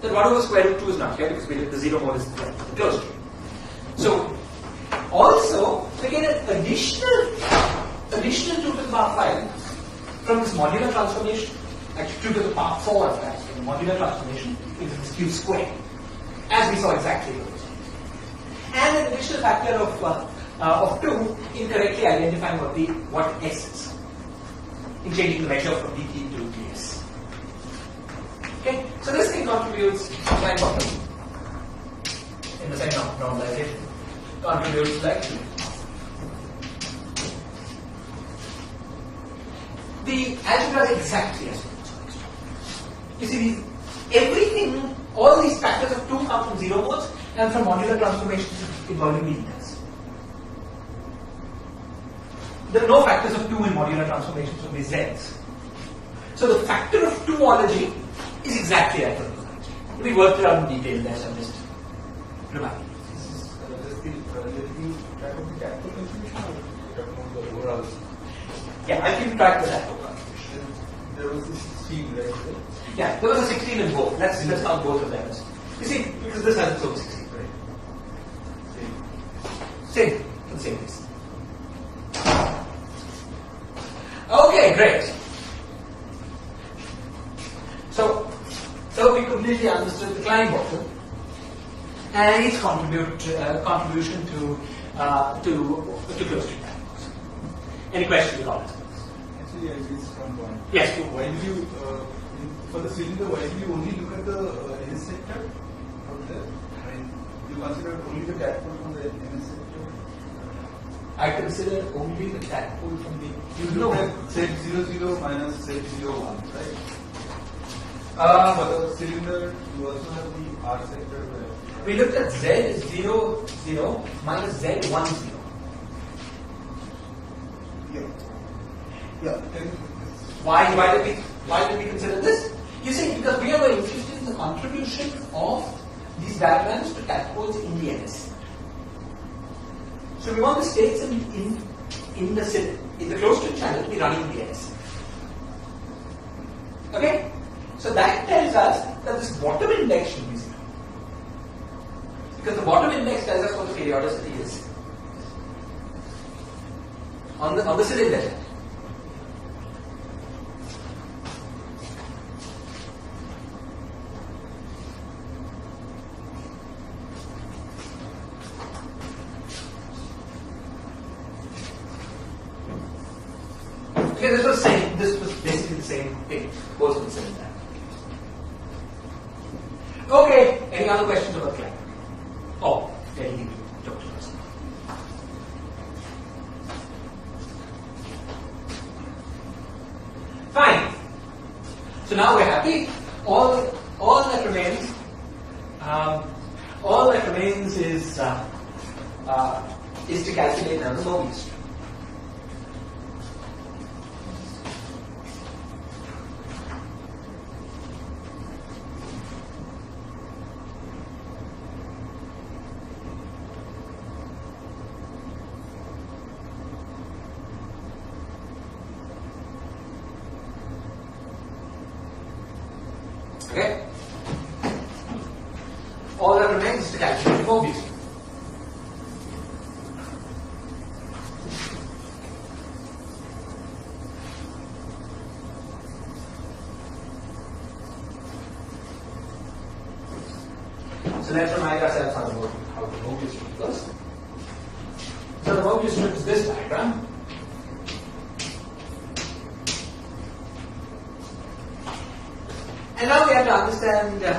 That 1 over square root 2 is not here because the 0 mode is closed to it. So, also, we get an additional 2 to the power 5 from this modular transformation, actually 2 to the power 4 of that, the modular transformation into this q square, as we saw exactly here. And an additional factor of 2 in correctly identifying what s is, in changing the measure from dt to ds. Okay, so this thing contributes like what? In the second normalization, contributes like the algebra is exactly as follows. You see, everything, all these factors of 2 come from 0 modes and from modular transformations involving meters. There are no factors of 2 in modular transformations of these z's. So the factor of 2-ology is exactly as follows. We worked it out in detail there, so I'm just reminding you. Yeah, I'll keep track of that. There was a 16, right? Yeah, there was a 16 in both. Let's count both of them. You see, because this has its own 16. Right. Same, for the same reason. Okay, great. So we completely understood the Klein bottle and its contribution to closed loop dynamics. Any questions on it? Actually, I raised one point. Yes. So why do you, for the cylinder, why do you only look at the NS sector from there? I mean, you consider only the dipole from the NS sector? I consider only the dipole from the. You look at Z00 minus Z01, right? For the cylinder, you also have the R sector where. We looked at Z00 minus Z10. Yeah. Yeah. Then Why did we consider this? You see, because we are interested in the contribution of these diagrams to dipoles in the NS. So we want the states in the closed loop channel to be running in the NS. Okay? So that tells us that this bottom index should be 0. Because the bottom index tells us what the periodicity is on the cylinder channel. Okay, this was basically the same thing, both of the same time. Okay, any other questions about Klein? Oh, yeah, you talk to us. Fine. So now we're happy. All that remains, is to calculate now the Mobius. Okay? All that remains is to calculate the Mobius. So let's remind ourselves how the Mobius strip works. So the Mobius strip is this diagram. And now we have to understand the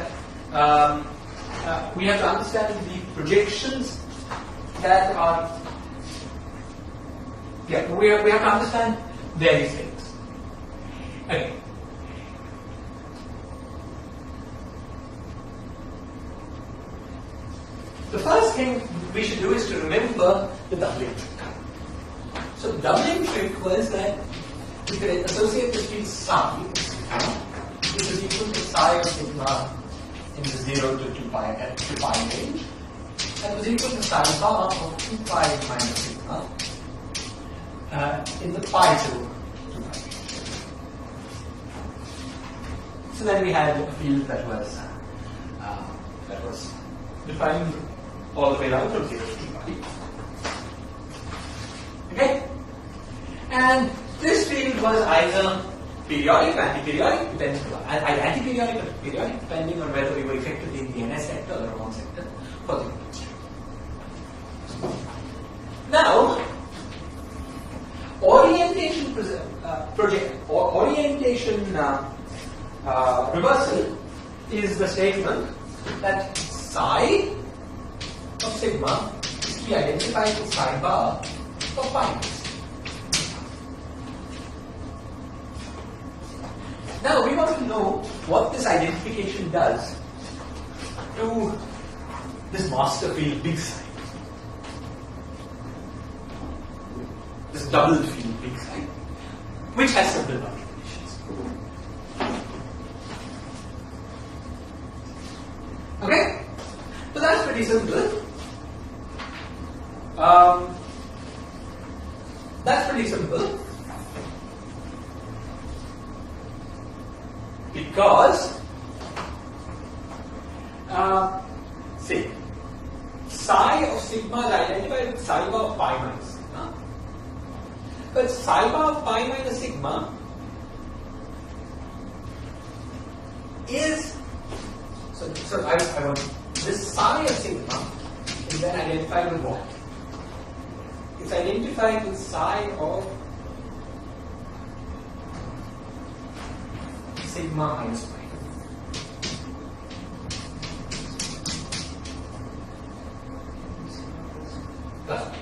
projections that are. Yeah, we have to understand various things. Okay. The first thing we should do is to remember the doubling trick. So the doubling trick was that we could associate the field psi, which is equal to psi of sigma in the 0 to 2 pi range. That was equal to psi bar of 2 pi minus sigma in the pi to 2 pi. So then we had a field that was defined all the way down from 0 to 2 pi. Okay? And this field was either periodic or anti-periodic, anti-periodic or periodic, depending on whether we were effectively in the NS sector or the wrong sector for the chemistry. Now, orientation reversal is the statement that psi of sigma is to be identified with psi bar for pi. Now we want to know what this identification does to this master field big psi. This double field big psi, which has simple boundary conditions. Okay? So that's pretty simple. That's pretty simple. Because, say, psi of sigma is identified with psi bar of pi minus sigma. But psi bar of pi minus sigma is, so I want this psi of sigma is then identified with what? It's identified with psi of sigma minus pi. Plus pi.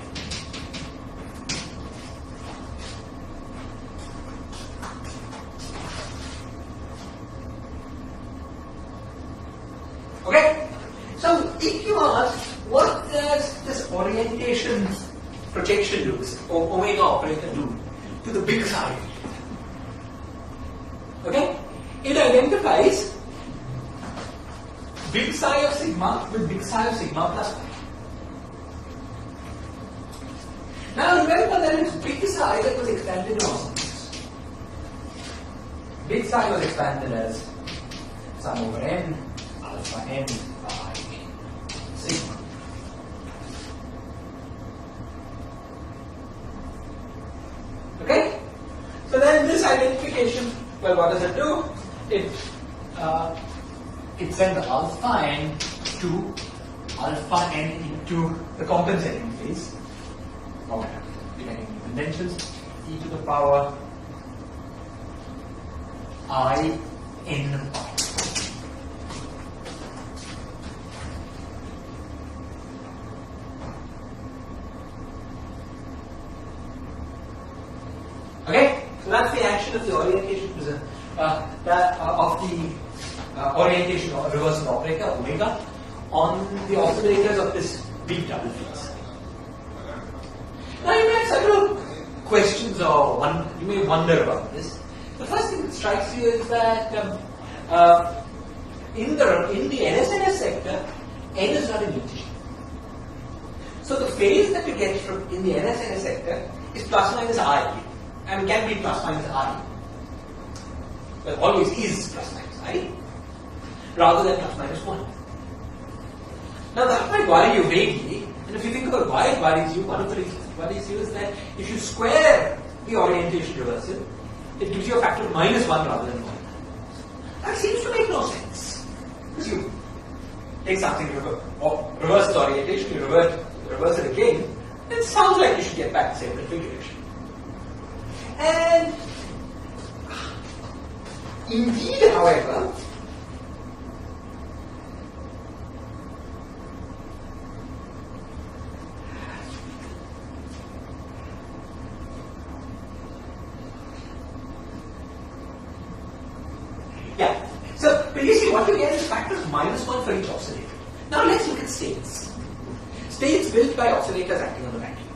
Okay? So if you ask, what does this orientation projection do, this omega operator do to the big psi? Okay? It identifies big psi of sigma with big psi of sigma plus pi. Now remember that it's big psi that was expanded in osmosis. Big psi was expanded as sum over n, alpha n by sigma. Okay? So then this identification, well, what does it do? It sends alpha n to alpha n into the compensating phase, or depending on conventions, e to the power I n pi. Okay, so that's the action of the orientation orientation or reversal operator omega on the oscillators of this big double phase. Now you may have several questions or you may wonder about this. The first thing that strikes you is that in the NSNS sector, n is not an integer. So the phase that you get from in the NSNS sector is plus minus I, and can be plus minus I. Well, always is plus minus I, rather than plus minus 1. Now that might worry you vaguely, and if you think about why it worries you, one of the reasons it worries you is that if you square the orientation reversal, it gives you a factor of minus 1 rather than 1. That seems to make no sense. Because you take something, reverse the orientation, you reverse it again, it sounds like you should get back the same configuration. And indeed, however, yeah. So, but you see, what you get is factors minus 1 for each oscillator. Now let's look at states. States built by oscillators acting on the vacuum.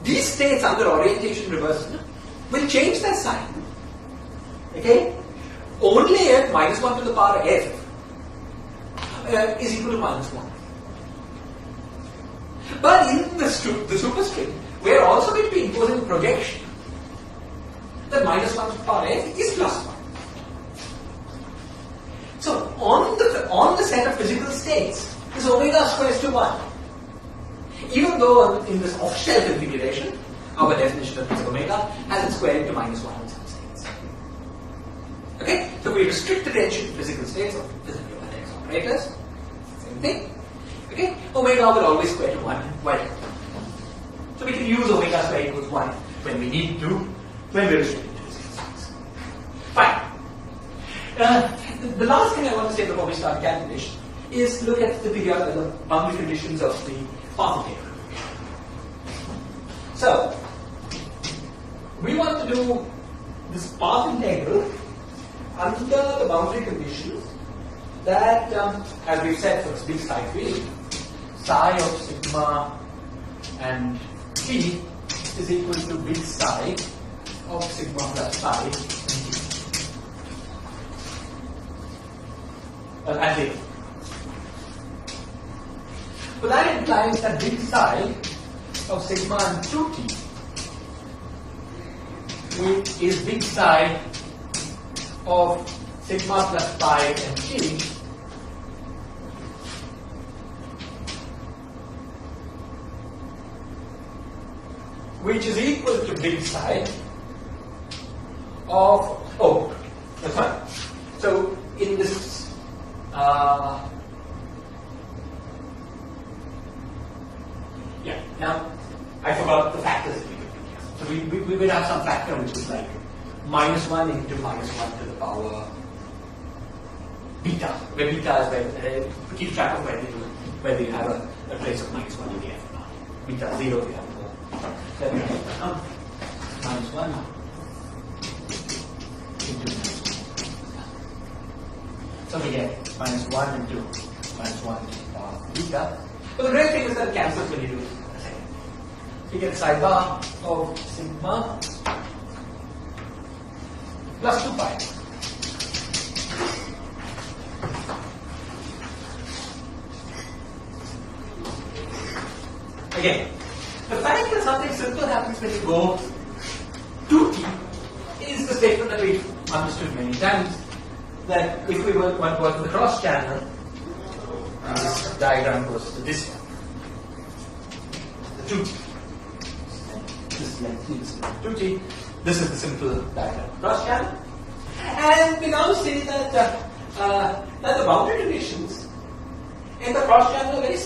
These states under orientation reversal will change their sign, okay, only if minus 1 to the power f is equal to minus 1. But in the superstring, we are also going to be imposing a projection that minus 1 to the power f is plus 1. So on the set of physical states, this omega squares to 1. Even though in this off-shell configuration, our definition of this omega has it squaring to minus 1 in some states. Okay? So we restrict attention to physical states or physical mathematics operators. Same thing. Okay? Omega will always square to 1 whatever. So we can use omega square equals 1 when we need to, when we're restricted to physical states. Fine. The last thing I want to say before we start calculation is look at the boundary conditions of the path integral. So, we want to do this path integral under the boundary conditions that, as we've said for this big psi field, psi of sigma and t is equal to big psi of sigma plus psi and t. At 0. But that implies that big psi of sigma and 2t is big psi of sigma plus pi and t which is equal to big psi of, oh, that's fine. So in this yeah, now I forgot the factors that we could do here. So we would have some factor which is like minus 1 into minus 1 to the power beta, where beta is where keep track of whether you have a place of minus 1 in the f or not. Beta 0 if you have more. So we have minus 1 into minus 1. So we get minus 1 into minus 1 to the power beta. But the great thing is that it cancels when you do it. You get psi bar of sigma plus 2 pi. Again, the fact that something simple happens when you go to t is the statement that we've understood many times, that if we want to work the cross channel, this diagram goes to this one, the 2t. This length is 2t. This is the simple diagram of cross channel. And we now say that, that the boundary conditions in the cross channel are very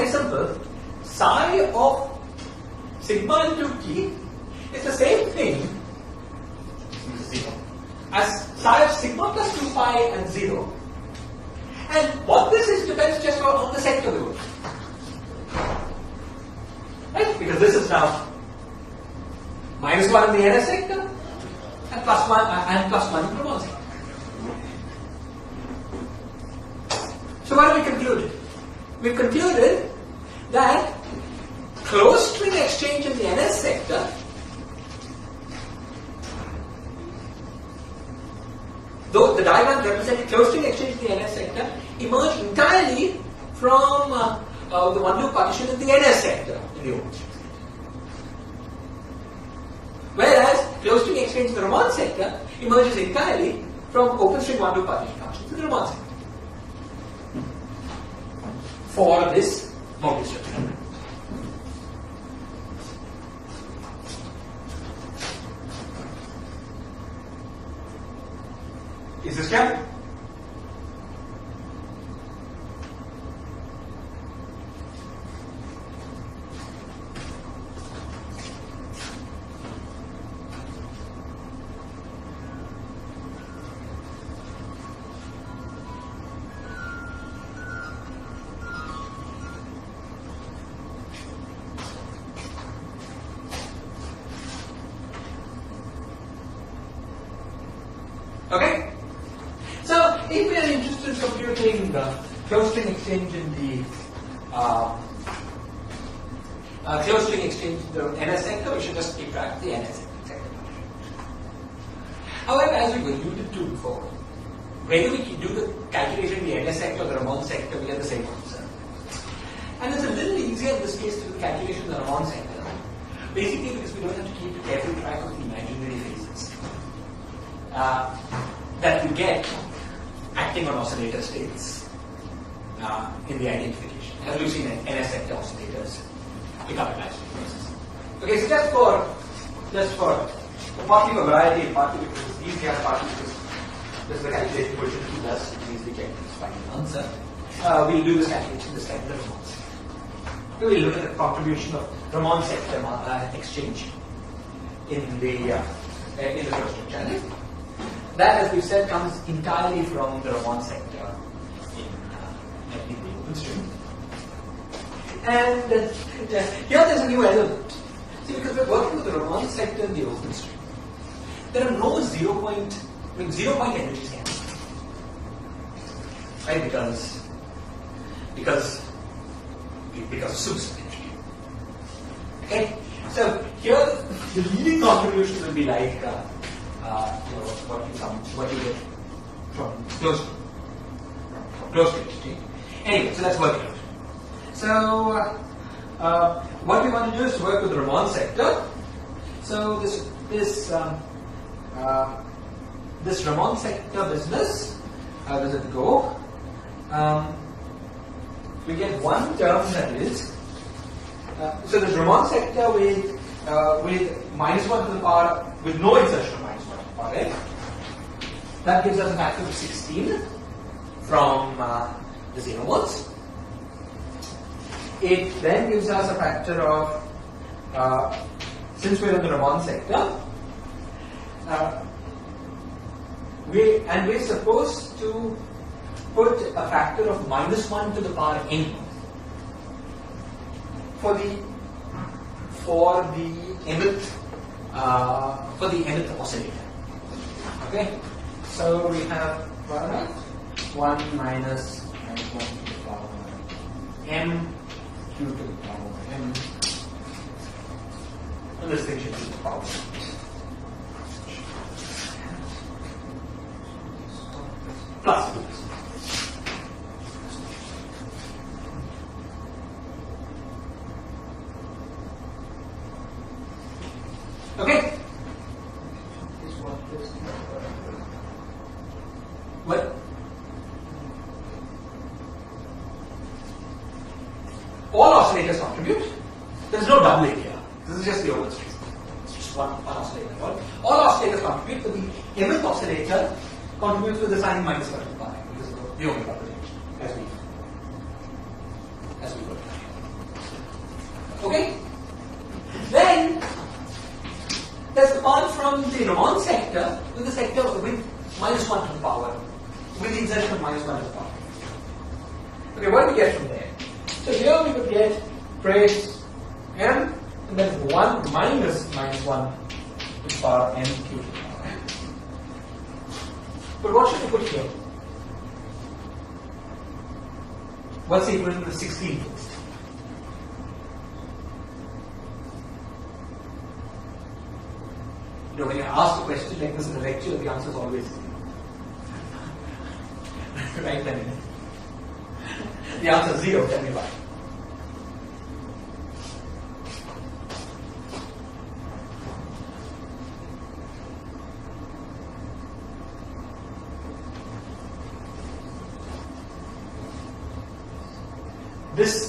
simple. Psi of sigma into t is the same thing as psi of sigma plus 2 pi and 0. And what this is depends just on the sector we work. Right? Because this is now minus 1 in the NS sector and plus 1 in the Ramon sector. So what have we concluded? We've concluded that closed string exchange in the NS sector though the diagram representing closed string exchange in the NS sector emerged entirely from the one-loop partition in the NS sector in the open string. Whereas closed string exchange in the Ramon sector emerges entirely from open string one-loop partition functions in the Ramon sector. For this model structure. Is this clear? Okay? So, if we are interested in computing the closed string exchange in the closed string exchange in the NS sector, we should just keep track of the NS sector. However, as we alluded to before, whether we do the calculation in the LS sector or the Ramon sector, we get the same answer. And it's a little easier in this case to do the calculation in the Ramon sector. Basically because we don't have to keep careful track of the imaginary phases that we get acting on oscillator states in the identification. As we've seen in NS sector oscillators pick up imaginary phases. Okay, so just for partly for variety and partly because it's easier, partly because this is the calculation question to us, it means we can find an answer. We'll do this calculation this time in the Ramon sector. We'll look at the contribution of Ramon sector exchange in the first channel. That, as we said, comes entirely from the Ramon sector in the open stream. And here there's a new element. See, because we're working with the Ramon sector in the open stream, there are no 0 point energy scans, right? Because of supersymmetry. Okay, so here the leading contributions will be like what you get from close to exchange. Anyway, so let's work it out. So what we want to do is work with the Ramon sector. So this Ramon sector business, how does it go? We get one term that is so this Ramon sector with -1 to the power with no insertion of -1 to the power n. That gives us a factor of 16 from the 0 volts. It then gives us a factor of since we're in the Ramon sector, we're supposed to put a factor of -1 to the power n for the nth oscillator. Okay, so we have 1 minus 1 to the power m, q to the power m, and this thing should be the power. Plus. Okay. What? All oscillators contribute. There's no doubling here. This is just the open stream. It's just one oscillator. All oscillators contribute, but the mth oscillator contributes with the sign -1 to the power because of the omega potential as we go. Okay? Then there's the part from the Ramon sector with the sector with -1 to the power, with the insertion of -1 to the power. Okay, what do we get from there? So here we would get trace m, and then 1 minus -1 to the power n q to the power n. But what should we put here? What's the equivalent of 16 first? You know, when you ask a question like this in a lecture, the answer is always right then. The answer is 0. Tell me why.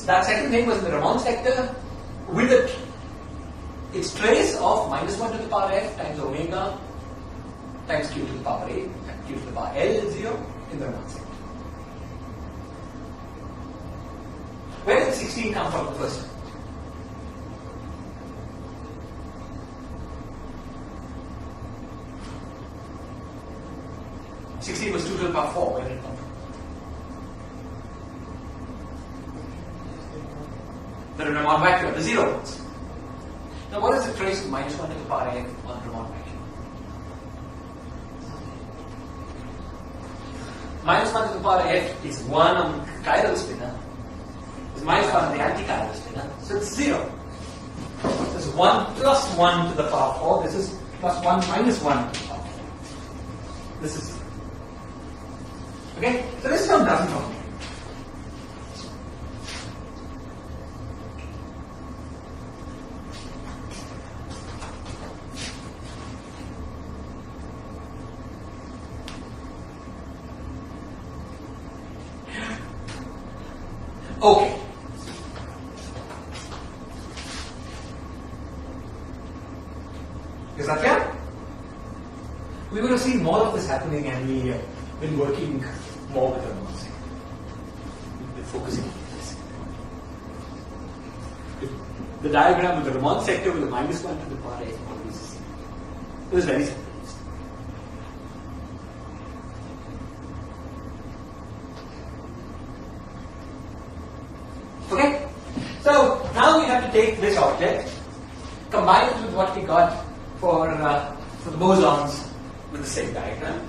That second thing was in the Ramon sector with its trace of -1 to the power f times omega times q to the power a, q to the power l is 0 in the Ramon sector. Where did 16 come from the first time? $16 was 2 to the power 4. Where did it come from? The Ramon vacuum, the 0 volts. Now, what is the trace of -1 to the power n on Ramon vacuum? -1 to the power f is 1 on chiral spinner, is -1 on the anti-chiral spinner, so it's 0. This is 1 plus 1 to the power 4, this is plus 1 minus 1 to the power 4. This is 0. Okay? So this term doesn't come. Okay. Is that clear? We would have seen more of this happening and we been working more with the Riemann sector. We've been focusing on this. The diagram with the Riemann sector with the minus 1 to the power n always the same. It was very simple. Okay? So now we have to take this object, combine it with what we got for the bosons with the same diagram.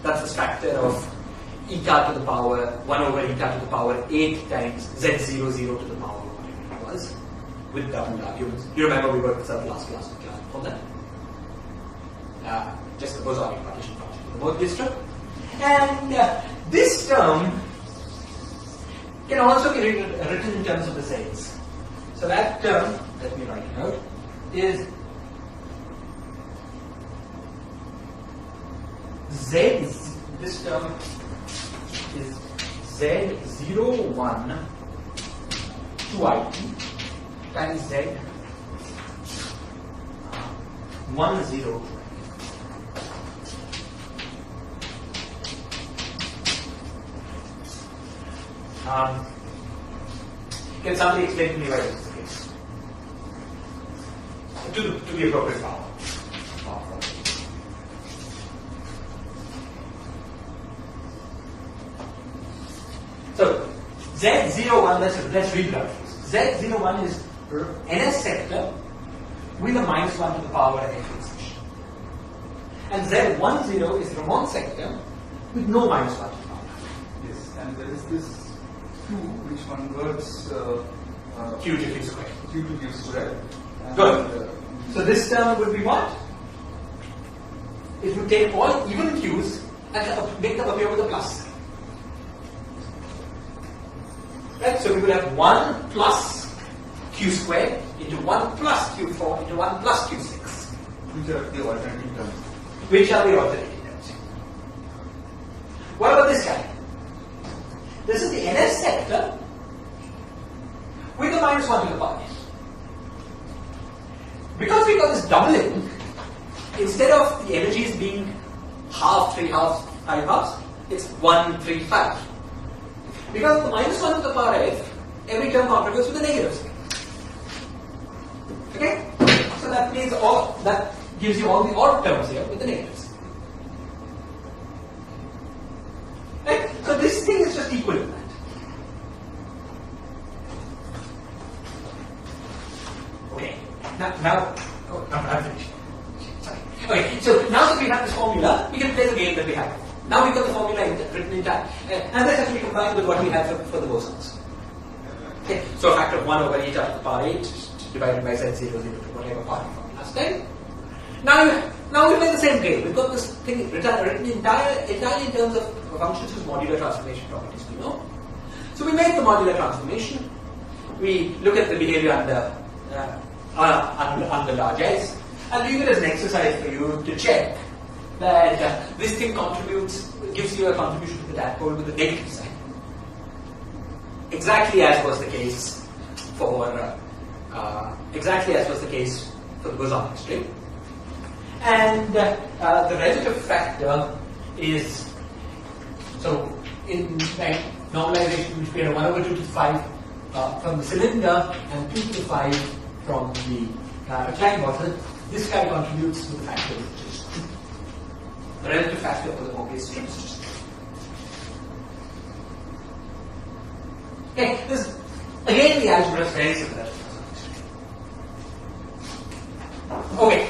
That's the factor of eta to the power 1 over eta to the power 8 times z00 to the power whatever it was with double arguments. You remember we worked this out last class for that. Just the bosonic partition function for the mode district. And this term can also be written in terms of the z's. So that term, let me write it out, is z, this term is z01 to it times z 10. Can somebody explain to me why this is the case? To the appropriate power. So Z01, let's read that. Z01 is NS sector with a minus 1 to the power n extension. And Z10 is Riemann sector with no minus 1 to the power. Yes, and there is this Q which converts Q to Q squared. Q to Q squared. Good. So this term would be what? It would take all even Q's and make them appear with a plus. Right? So we will have 1 plus Q squared into 1 plus Q4 into 1 plus Q6. Which are the alternative terms? Which are the alternative terms? What about this guy? This is the NS sector with a minus 1 to the power n. Because we got this doubling, instead of the energies being half, 3 halves, 5 halves, it's 1, 3, 5. Because the minus 1 to the power f, every term contributes with a negative sign. Okay? So that means that gives you all the odd terms here with the negatives. Right? So this thing is just equal to that. Okay. Now I'm finished. Sorry. Okay, so now that we have this formula, we can play the game that we have. Now we've got the formula written in time. And this has to be combined with what we have for the bosons. Okay, so a factor of 1 over eta to the power 8 divided by z00 to whatever part we found last time. Now we play the same game. We've got this thing written entirely in terms of functions whose modular transformation properties we know. So we make the modular transformation. We look at the behavior under large S and leave it as an exercise for you to check that this thing gives you a contribution to the dipole with a negative sign. Exactly as was the case for the bosonic string. And the relative factor is, so in normalization which we had 1 over 2 to the 5 from the cylinder and 2 to the 5 from the Klein bottle, this guy contributes to the factor which is 2. The relative factor for the Morgan string is just 2. Okay, this again the algebra is very similar. Okay,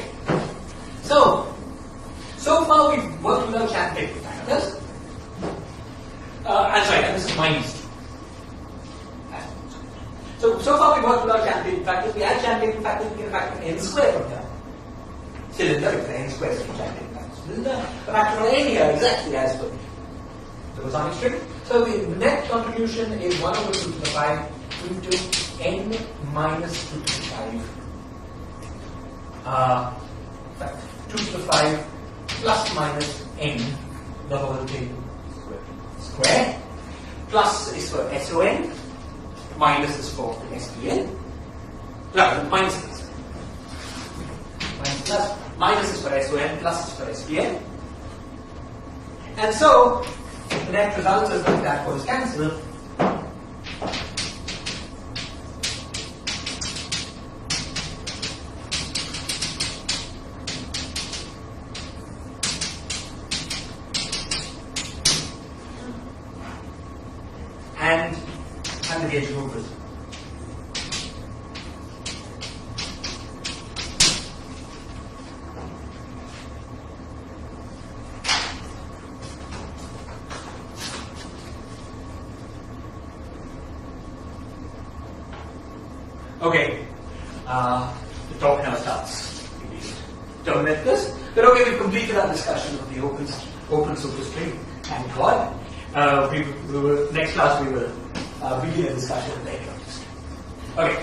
so far we've worked without Champing factors. I'm sorry, this is minus 2. So far we've worked without Champing factors. We add Champing factors, we get a factor n squared from here. Cylinder, we get n squared from Champing factors. The factor of n here exactly as per the bosonic string. So the net contribution is 1 over 2 to the 5 into n minus 2 to the 5. 2 to the 5 plus minus n, the whole thing square. Plus is for SON, minus is for SPN. No, minus is minus is for SON, plus is for SPN. And so the net result is that that goes cancelled. And the gauge movement. Okay, the talk now starts. Terminate this. But okay, we've completed our discussion of the open superstring. Thank God. Next class we will begin a discussion of the electron string. Okay.